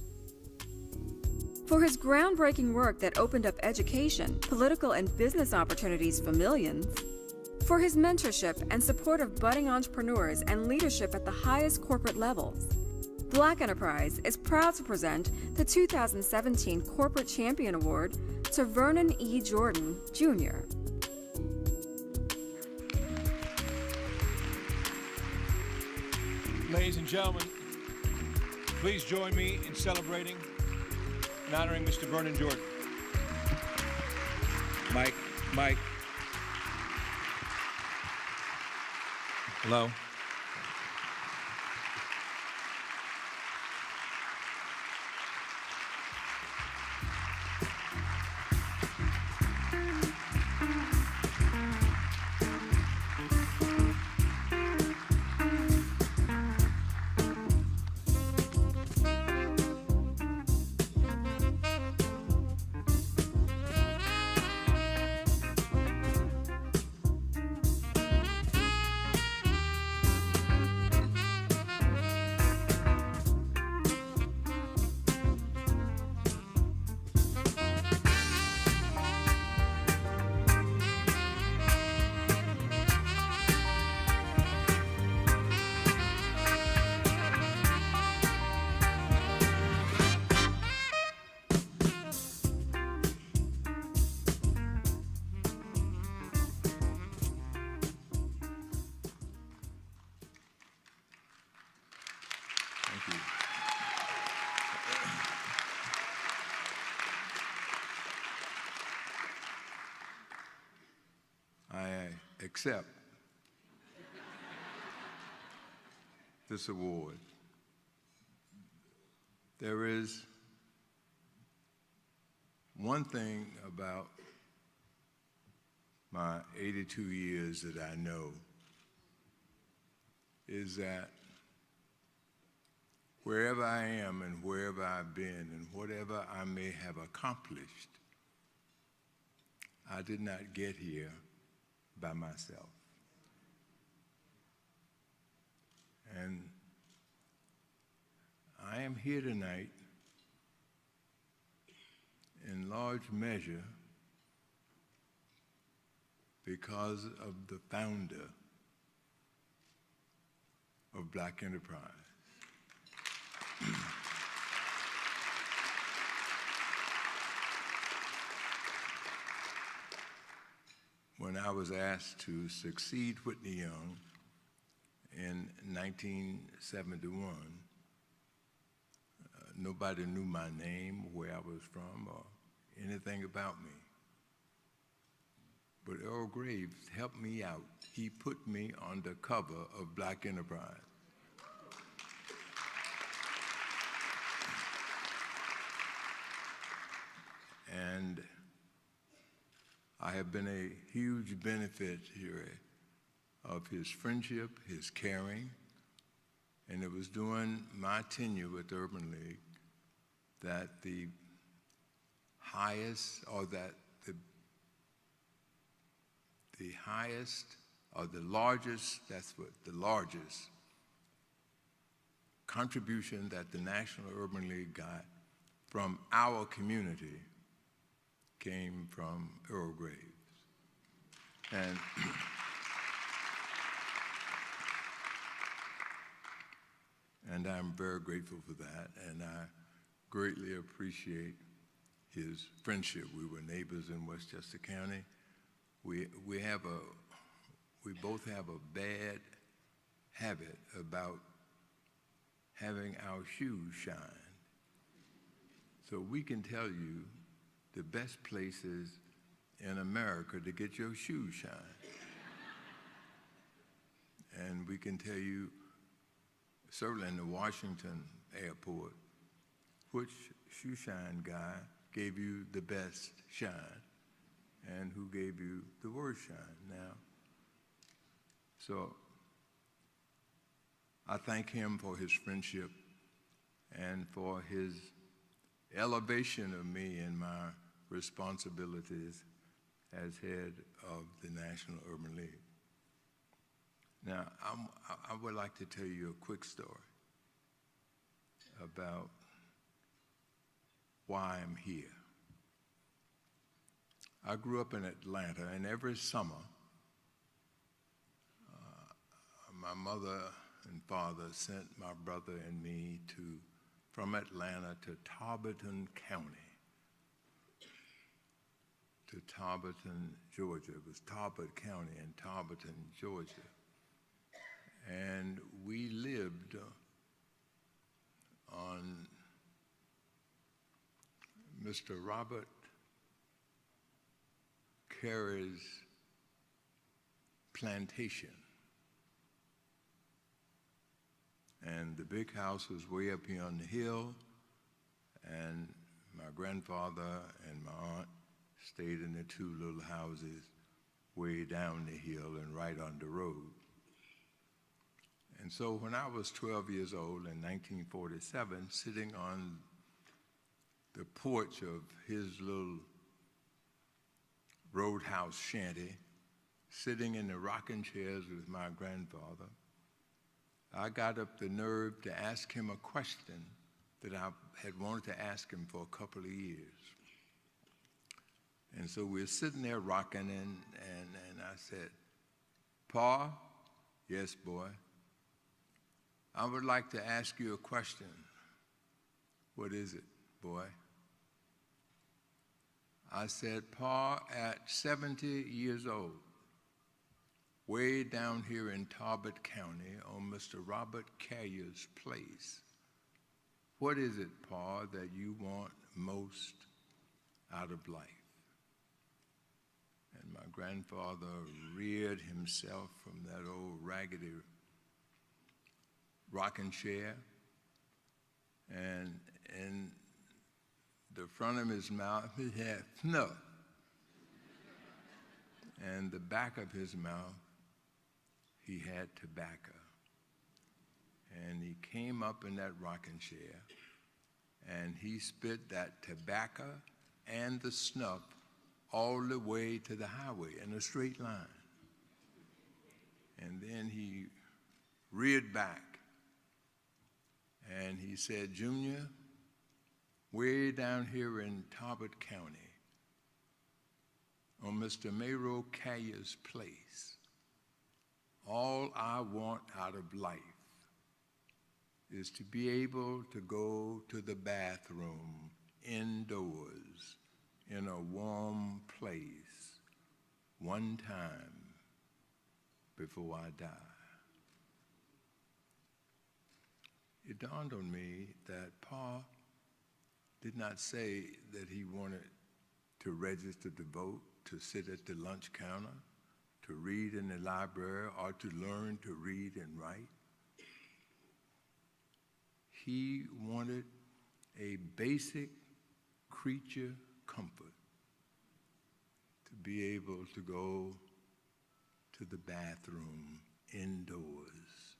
For his groundbreaking work that opened up education, political, and business opportunities for millions. For his mentorship and support of budding entrepreneurs and leadership at the highest corporate levels. Black Enterprise is proud to present the 2017 Corporate Champion Award to Vernon E. Jordan, Jr. Ladies and gentlemen, please join me in celebrating and honoring Mr. Vernon Jordan. Mike. Hello. I accept this award. There is one thing about my 82 years that I know is that wherever I am and wherever I've been and whatever I may have accomplished, I did not get here by myself. And I am here tonight in large measure because of the founder of Black Enterprise. When I was asked to succeed Whitney Young in 1971, nobody knew my name, where I was from, or anything about me. But Earl Graves helped me out. He put me on the cover of Black Enterprise. And I have been a huge beneficiary of his friendship, his caring, and it was during my tenure with the Urban League that the highest or that the highest or the largest, that's what the largest contribution that the National Urban League got from our community came from Earl Graves. And I'm very grateful for that, and I greatly appreciate his friendship. We were neighbors in Westchester County. We both have a bad habit about having our shoes shine. So we can tell you the best places in America to get your shoes shine. And we can tell you, certainly in the Washington airport, which shoe shine guy gave you the best shine and who gave you the worst shine now. So I thank him for his friendship and for his elevation of me in my responsibilities as head of the National Urban League. Now, I would like to tell you a quick story about why I'm here. I grew up in Atlanta, and every summer, my mother and father sent my brother and me from Atlanta to Tarleton County, to Tarleton, Georgia. It was Talbot County in Tarleton, Georgia. And we lived on Mr. Robert Carey's plantation. And the big house was way up here on the hill, and my grandfather and my aunt stayed in the two little houses way down the hill and right on the road. And so when I was 12 years old in 1947, sitting on the porch of his little roadhouse shanty, sitting in the rocking chairs with my grandfather, I got up the nerve to ask him a question that I had wanted to ask him for a couple of years. And so we were sitting there rocking, and I said, "Pa?" "Yes, boy." "I would like to ask you a question." "What is it, boy?" I said, "Pa, at 70 years old, way down here in Talbot County on Mr. Robert Carey's place, what is it, Pa, that you want most out of life?" And my grandfather reared himself from that old raggedy rocking chair, and in the front of his mouth he had snuff, and the back of his mouth he had tobacco. And he came up in that rocking chair, and he spit that tobacco and the snuff all the way to the highway in a straight line. And then he reared back, and he said, "Junior, way down here in Talbot County, on Mr. Mayro Carey's place, all I want out of life is to be able to go to the bathroom indoors in a warm place one time before I die." It dawned on me that Pa did not say that he wanted to register to vote, to sit at the lunch counter, to read in the library, or to learn to read and write. He wanted a basic creature comfort, to be able to go to the bathroom indoors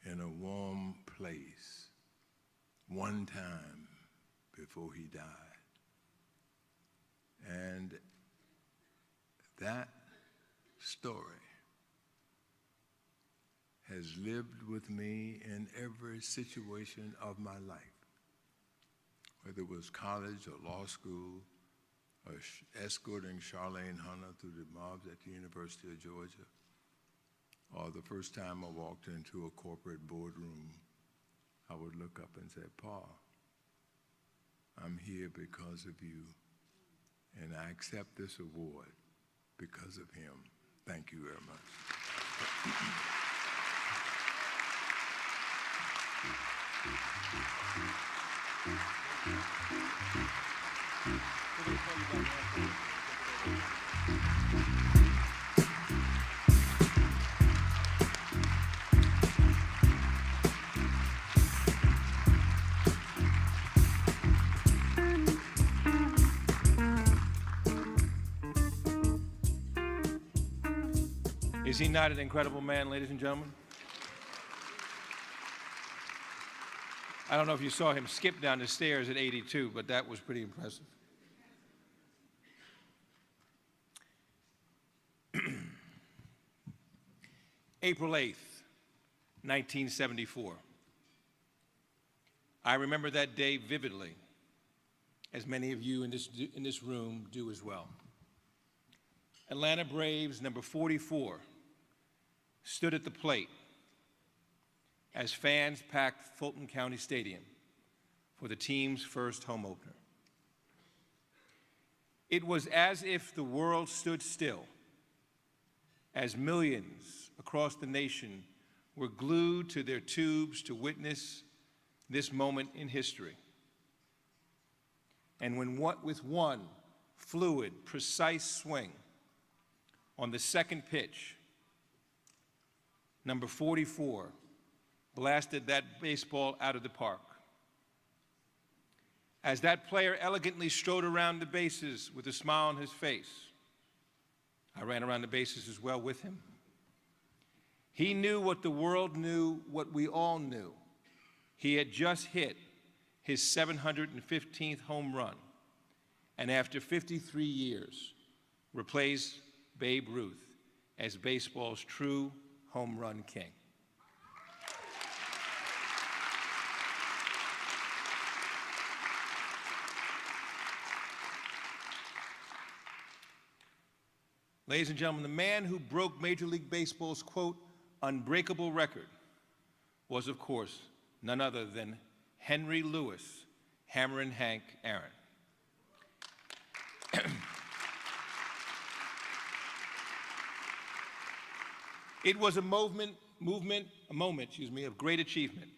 in a warm place one time before he died. And that story has lived with me in every situation of my life, whether it was college or law school, or escorting Charlene Hunter through the mobs at the University of Georgia, or the first time I walked into a corporate boardroom, I would look up and say, Paul, I'm here because of you, and I accept this award because of him. Thank you very much. Is he not an incredible man, ladies and gentlemen? I don't know if you saw him skip down the stairs at 82, but that was pretty impressive. April 8th, 1974. I remember that day vividly, as many of you in this room do as well. Atlanta Braves number 44 stood at the plate as fans packed Fulton County Stadium for the team's first home opener. It was as if the world stood still as millions across the nation were glued to their tubes to witness this moment in history. And with one fluid, precise swing on the second pitch, number 44 blasted that baseball out of the park. As that player elegantly strode around the bases with a smile on his face, I ran around the bases as well with him. He knew what the world knew, what we all knew. He had just hit his 715th home run, and after 53 years, replaced Babe Ruth as baseball's true home run king. Ladies and gentlemen, the man who broke Major League Baseball's, quote, unbreakable record was, of course, none other than Henry Louis, Hammerin' Hank Aaron. It was a moment of great achievement,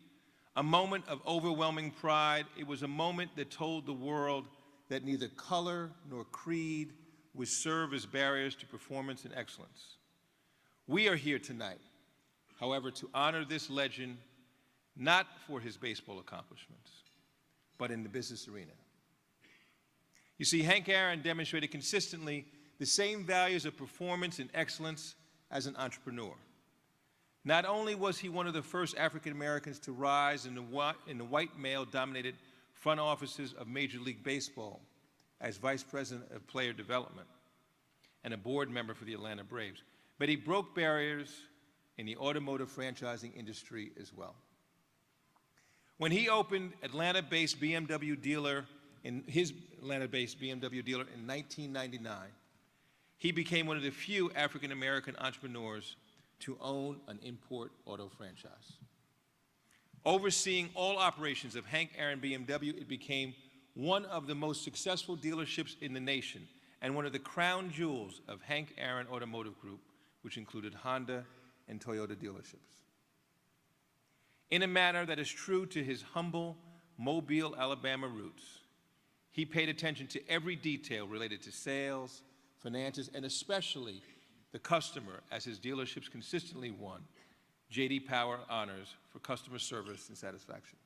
a moment of overwhelming pride. It was a moment that told the world that neither color nor creed would serve as barriers to performance and excellence. We are here tonight, however, to honor this legend, not for his baseball accomplishments, but in the business arena. You see, Hank Aaron demonstrated consistently the same values of performance and excellence as an entrepreneur. Not only was he one of the first African Americans to rise in the white male-dominated front offices of Major League Baseball as Vice President of Player Development and a board member for the Atlanta Braves, but he broke barriers in the automotive franchising industry as well. When he opened his Atlanta-based BMW dealer in 1999, he became one of the few African-American entrepreneurs to own an import auto franchise. Overseeing all operations of Hank Aaron BMW, it became one of the most successful dealerships in the nation and one of the crown jewels of Hank Aaron Automotive Group, which included Honda and Toyota dealerships. In a manner that is true to his humble Mobile, Alabama roots, he paid attention to every detail related to sales, finances, and especially the customer, as his dealerships consistently won J.D. Power honors for customer service and satisfaction.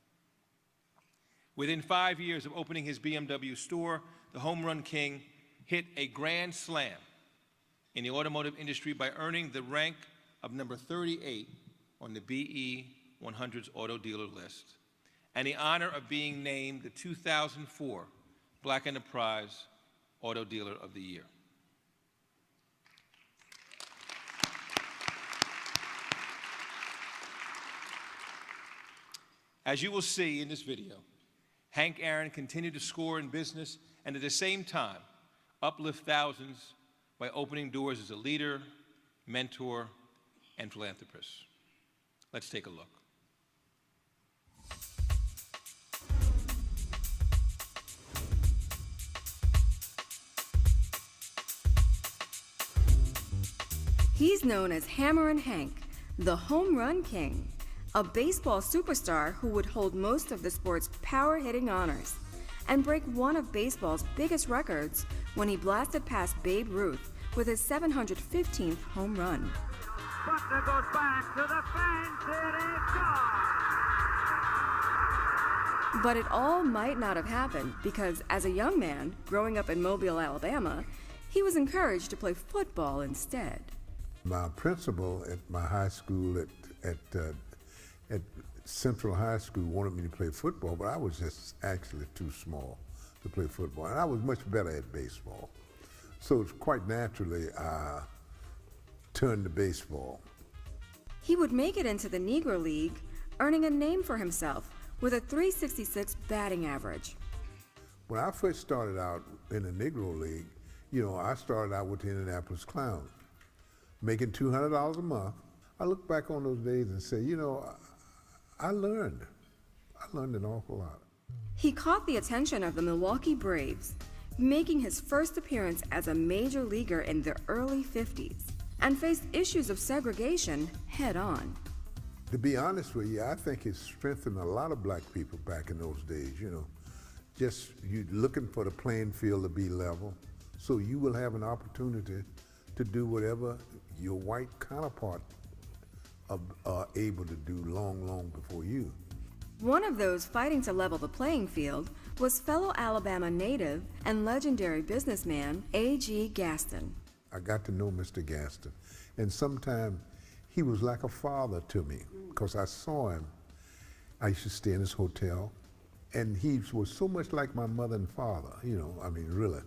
Within 5 years of opening his BMW store, the Home Run King hit a grand slam in the automotive industry by earning the rank of number 38 on the BE 100's auto dealer list and the honor of being named the 2004 Black Enterprise Auto Dealer of the Year. As you will see in this video, Hank Aaron continued to score in business and at the same time uplift thousands by opening doors as a leader, mentor, and philanthropist. Let's take a look. He's known as Hammerin' Hank, the home run king, a baseball superstar who would hold most of the sport's power-hitting honors and break one of baseball's biggest records when he blasted past Babe Ruth with his 715th home run. Buckner goes back to the fence, it is gone! But it all might not have happened because as a young man growing up in Mobile, Alabama, he was encouraged to play football instead. My principal at my high school at Central High School wanted me to play football, but I was just actually too small to play football, and I was much better at baseball. So it's quite naturally I turned to baseball. He would make it into the Negro League, earning a name for himself with a .366 batting average. When I first started out in the Negro League, I started out with the Indianapolis Clowns, making $200 a month. I look back on those days and say, I learned an awful lot. He caught the attention of the Milwaukee Braves, making his first appearance as a major leaguer in the early 50s, and faced issues of segregation head on. To be honest with you, I think it strengthened a lot of black people back in those days, Just you looking for the playing field to be level, so you will have an opportunity to do whatever your white counterpart are able to do long before you. One of those fighting to level the playing field was fellow Alabama native and legendary businessman A.G. Gaston. I got to know Mr. Gaston, and sometimes he was like a father to me because I saw him. I used to stay in his hotel, and he was so much like my mother and father, really.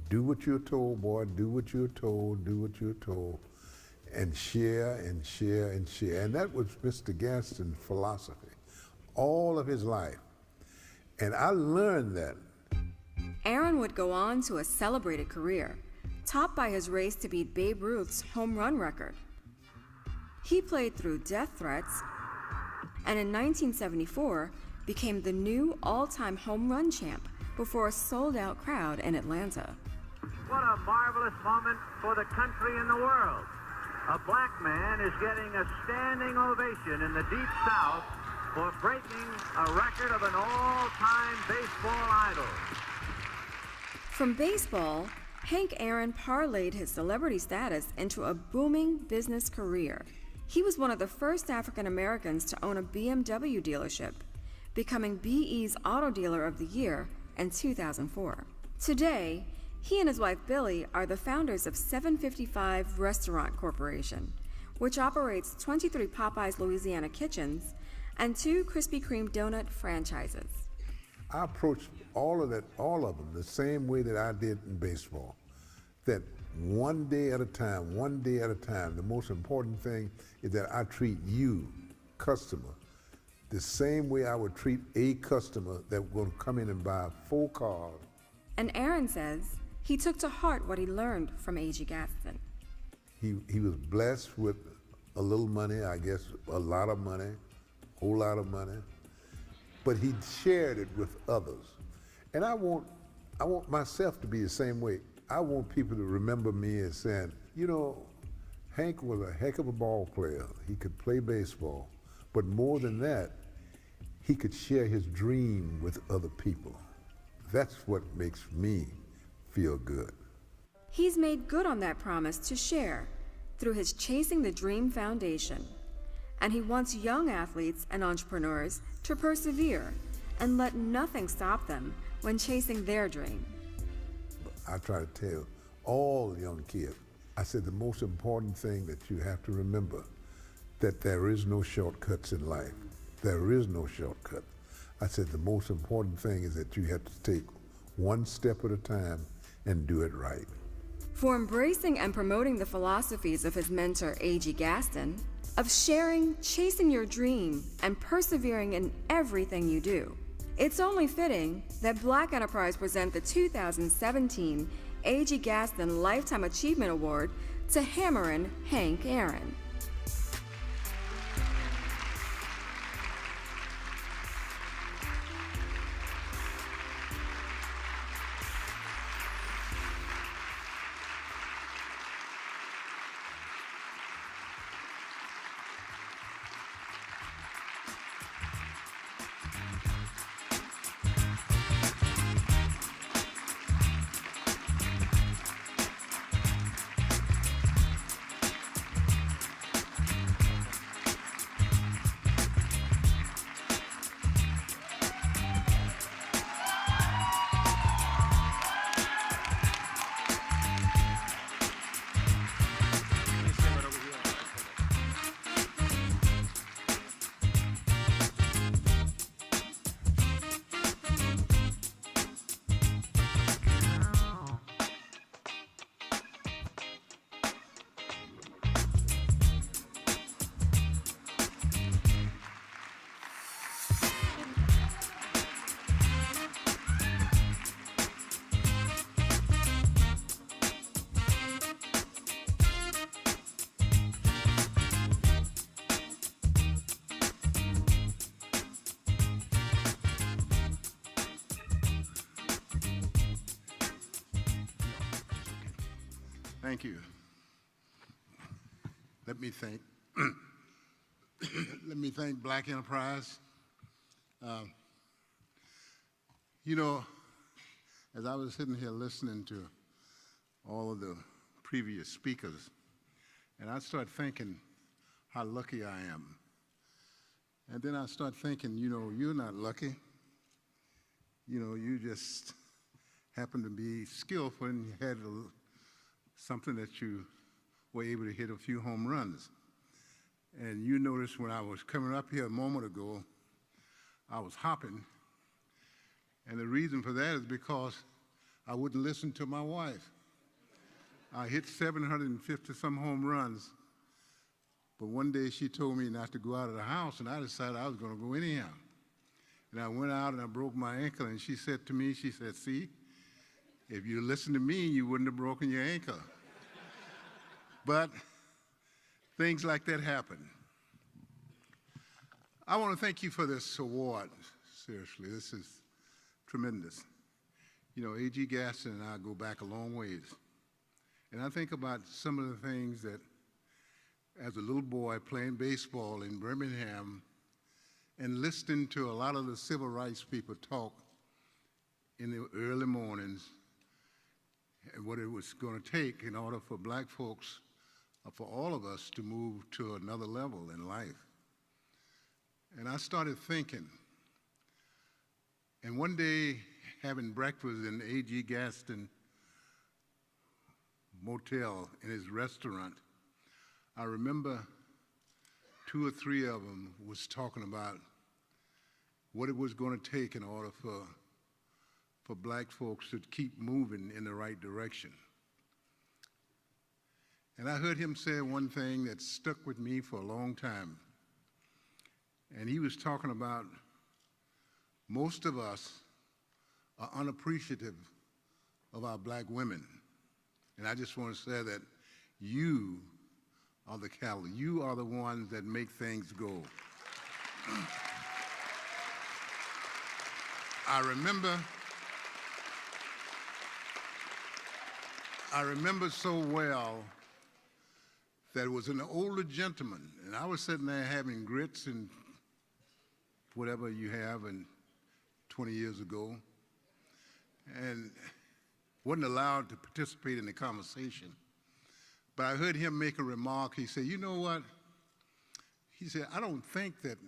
Do what you're told, boy, do what you're told, do what you're told, and share and share and share. And that was Mr. Gaston's philosophy all of his life. And I learned that. Aaron would go on to a celebrated career, topped by his race to beat Babe Ruth's home run record. He played through death threats, and in 1974 became the new all-time home run champ before a sold-out crowd in Atlanta. What a marvelous moment for the country and the world. A black man is getting a standing ovation in the Deep South for breaking a record of an all-time baseball idol. From baseball, Hank Aaron parlayed his celebrity status into a booming business career. He was one of the first African Americans to own a BMW dealership, becoming BE's Auto Dealer of the Year in 2004. Today, he and his wife Billy are the founders of 755 Restaurant Corporation, which operates 23 Popeyes Louisiana kitchens and 2 Krispy Kreme donut franchises. I approached all of them the same way that I did in baseball, that one day at a time. The most important thing is that I treat you, customer, the same way I would treat a customer that will come in and buy 4 cars. And Aaron says he took to heart what he learned from A.G. Gaston. He was blessed with a little money, I guess a lot of money, a whole lot of money, but he shared it with others. And I want myself to be the same way. I want people to remember me as saying, Hank was a heck of a ball player. He could play baseball, but more than that, he could share his dream with other people. That's what makes me feel good. He's made good on that promise to share through his Chasing the Dream Foundation. And he wants young athletes and entrepreneurs to persevere and let nothing stop them when chasing their dream. I try to tell all young kids, I said the most important thing that you have to remember, that there is no shortcuts in life. There is no shortcut. I said, the most important thing is that you have to take one step at a time and do it right. For embracing and promoting the philosophies of his mentor, A.G. Gaston, of sharing, chasing your dream, and persevering in everything you do, it's only fitting that Black Enterprise present the 2017 A.G. Gaston Lifetime Achievement Award to Hammerin' Hank Aaron. Thank you. Let me thank Black Enterprise. You know, as I was sitting here listening to all of the previous speakers, and I start thinking how lucky I am. And then I start thinking, you know, you're not lucky. You know, you just happen to be skillful and you had something that you were able to hit a few home runs. And you noticed when I was coming up here a moment ago, I was hopping. And the reason for that is because I wouldn't listen to my wife. I hit 750 some home runs, but one day she told me not to go out of the house, and I decided I was going to go anyhow. And I went out and I broke my ankle, and she said to me, she said, see, if you listened to me, you wouldn't have broken your ankle. But things like that happen. I want to thank you for this award. Seriously, this is tremendous. You know, A.G. Gaston and I go back a long ways. And I think about some of the things that, as a little boy playing baseball in Birmingham and listening to a lot of the civil rights people talk in the early mornings, and what it was going to take in order for black folks, for all of us to move to another level in life. And I started thinking, and one day having breakfast in A.G. Gaston Motel in his restaurant, I remember 2 or 3 of them was talking about what it was going to take in order for black folks to keep moving in the right direction. And I heard him say one thing that stuck with me for a long time. And he was talking about most of us are unappreciative of our black women. And I just want to say that you are the cattle. You are the ones that make things go. I remember so well that it was an older gentleman, and I was sitting there having grits and whatever you have and 20 years ago, and wasn't allowed to participate in the conversation. But I heard him make a remark. He said, you know what? He said, I don't think that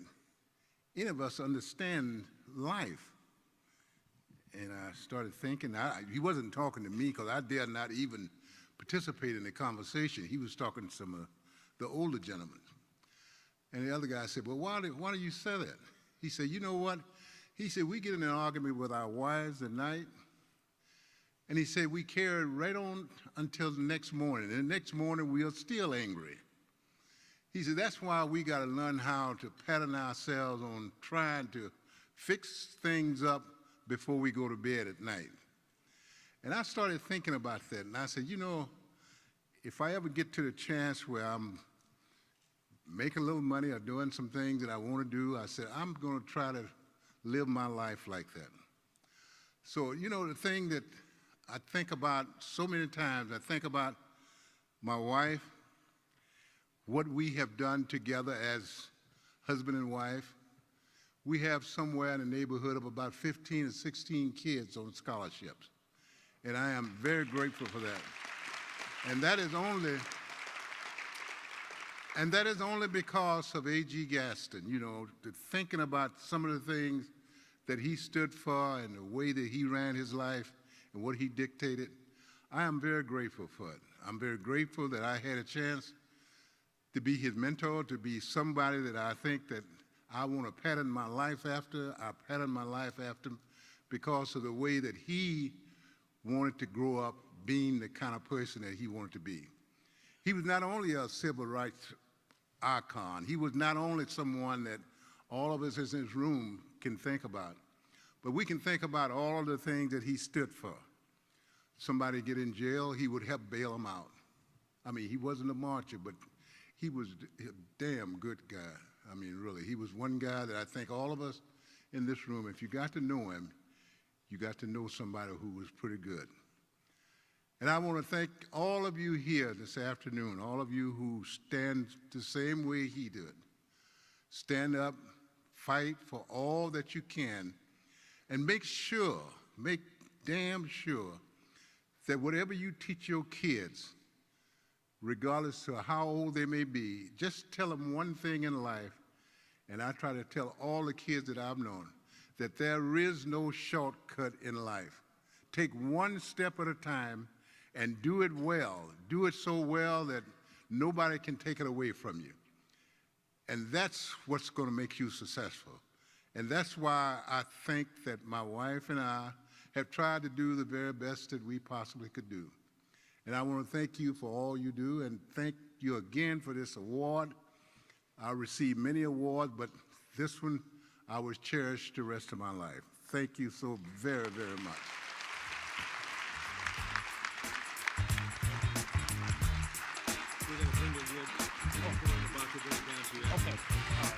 any of us understand life. And I started thinking, he wasn't talking to me because I dared not even participate in the conversation. He was talking to some of the older gentlemen. And the other guy said, well, why do you say that? He said, you know what? He said, we get in an argument with our wives at night, and he said, we carry it right on until the next morning. And the next morning, we are still angry. He said, that's why we got to learn how to pattern ourselves on trying to fix things up before we go to bed at night. And I started thinking about that, and I said, you know, if I ever get to the chance where I'm making a little money or doing some things that I want to do, I said, I'm going to try to live my life like that. So, you know, the thing that I think about so many times, I think about my wife, what we have done together as husband and wife. We have somewhere in the neighborhood of about 15 or 16 kids on scholarships. And I am very grateful for that. And that is only because of A.G. Gaston, you know, thinking about some of the things that he stood for and the way that he ran his life and what he dictated. I am very grateful for it. I'm very grateful that I had a chance to be his mentor, to be somebody that I think that I want to pattern my life after. I pattern my life after because of the way that he wanted to grow up being the kind of person that he wanted to be. He was not only a civil rights icon, he was not only someone that all of us in this room can think about, but we can think about all of the things that he stood for. Somebody get in jail, he would help bail them out. I mean, he wasn't a marcher, but he was a damn good guy. I mean, really, he was one guy that I think all of us in this room, if you got to know him, you got to know somebody who was pretty good. And I want to thank all of you here this afternoon, all of you who stand the same way he did. Stand up, fight for all that you can, and make damn sure that whatever you teach your kids, regardless of how old they may be, just tell them one thing in life, and I try to tell all the kids that I've known, that there is no shortcut in life. Take one step at a time and do it well. Do it so well that nobody can take it away from you. And that's what's going to make you successful. And that's why I think that my wife and I have tried to do the very best that we possibly could do. And I want to thank you for all you do and thank you again for this award. I received many awards, but this one I will cherish the rest of my life. Thank you so very, very much. We're going to bring the award. We're about to bring it down to you. Okay. All right.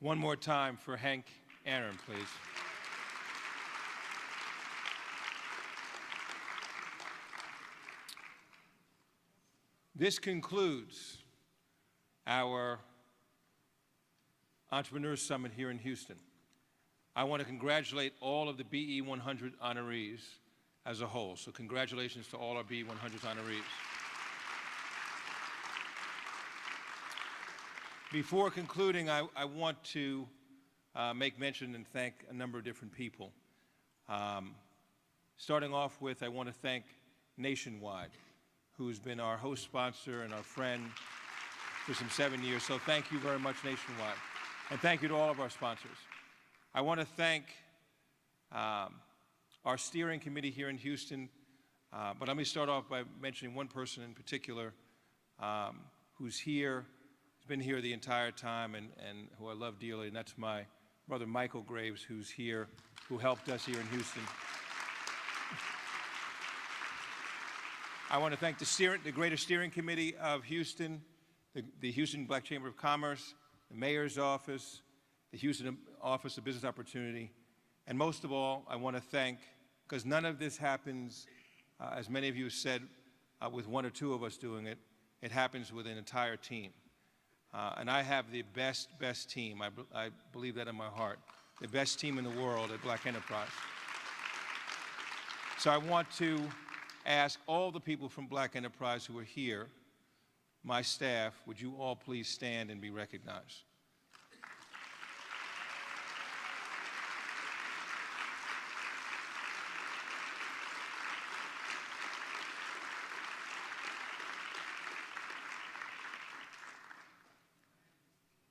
One more time for Hank Aaron, please. This concludes our Entrepreneurs Summit here in Houston. I want to congratulate all of the BE 100 honorees as a whole. So congratulations to all our BE 100 honorees. Before concluding, I want to make mention and thank a number of different people. Starting off with, I want to thank Nationwide, who's been our host sponsor and our friend for some 7 years. So thank you very much, Nationwide. And thank you to all of our sponsors. I want to thank our steering committee here in Houston. But let me start off by mentioning one person in particular who's here, been here the entire time and who I love dearly, and that's my brother Michael Graves, who's here, who helped us here in Houston. I want to thank the Greater Steering Committee of Houston, the Houston Black Chamber of Commerce, the Mayor's Office, the Houston Office of Business Opportunity, and most of all, I want to thank, because none of this happens, as many of you said, with one or two of us doing it, it happens with an entire team. And I have the best team. I believe that in my heart. The best team in the world at Black Enterprise. So I want to ask all the people from Black Enterprise who are here, my staff, would you all please stand and be recognized?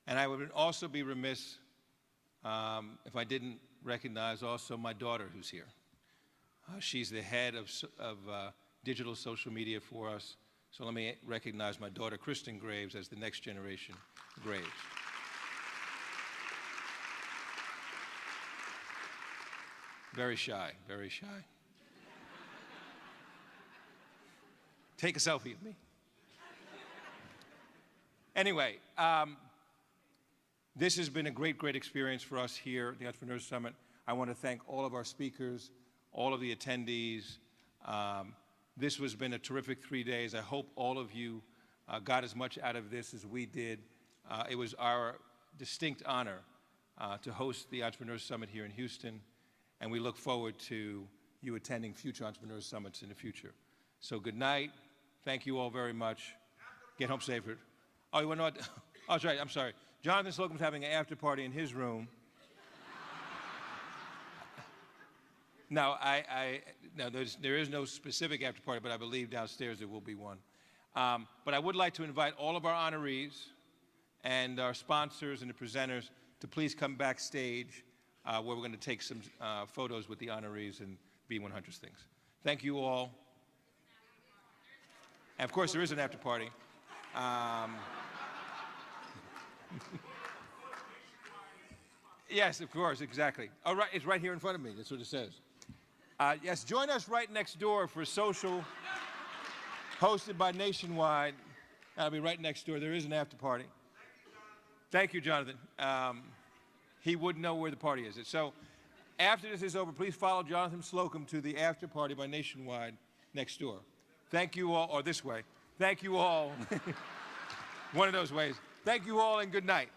And I would also be remiss if I didn't recognize also my daughter who's here. She's the head of digital social media for us. So let me recognize my daughter, Kristen Graves, as the next generation Graves. Very shy, very shy. Take a selfie of me. Anyway, this has been a great, great experience for us here at the Entrepreneurs Summit. I want to thank all of our speakers, all of the attendees. This has been a terrific 3 days. I hope all of you got as much out of this as we did. It was our distinct honor to host the Entrepreneurs Summit here in Houston, and we look forward to you attending future Entrepreneurs Summits in the future. So good night. Thank you all very much. Get home safe. Oh, you want to know? Oh, that's right. I'm sorry. Jonathan Slocum's having an after party in his room. No, no, there is no specific after party, but I believe downstairs there will be one. But I would like to invite all of our honorees and our sponsors and the presenters to please come backstage where we're going to take some photos with the honorees and B100 things. Thank you all. And of course, there is an after party. Yes, of course, exactly. Oh, right, it's right here in front of me. That's what it says. Yes, join us right next door for social hosted by Nationwide. That'll be right next door. There is an after party. Thank you, Jonathan. He wouldn't know where the party is. So after this is over, please follow Jonathan Slocum to the after party by Nationwide next door. Thank you all, or this way. Thank you all. One of those ways. Thank you all and good night.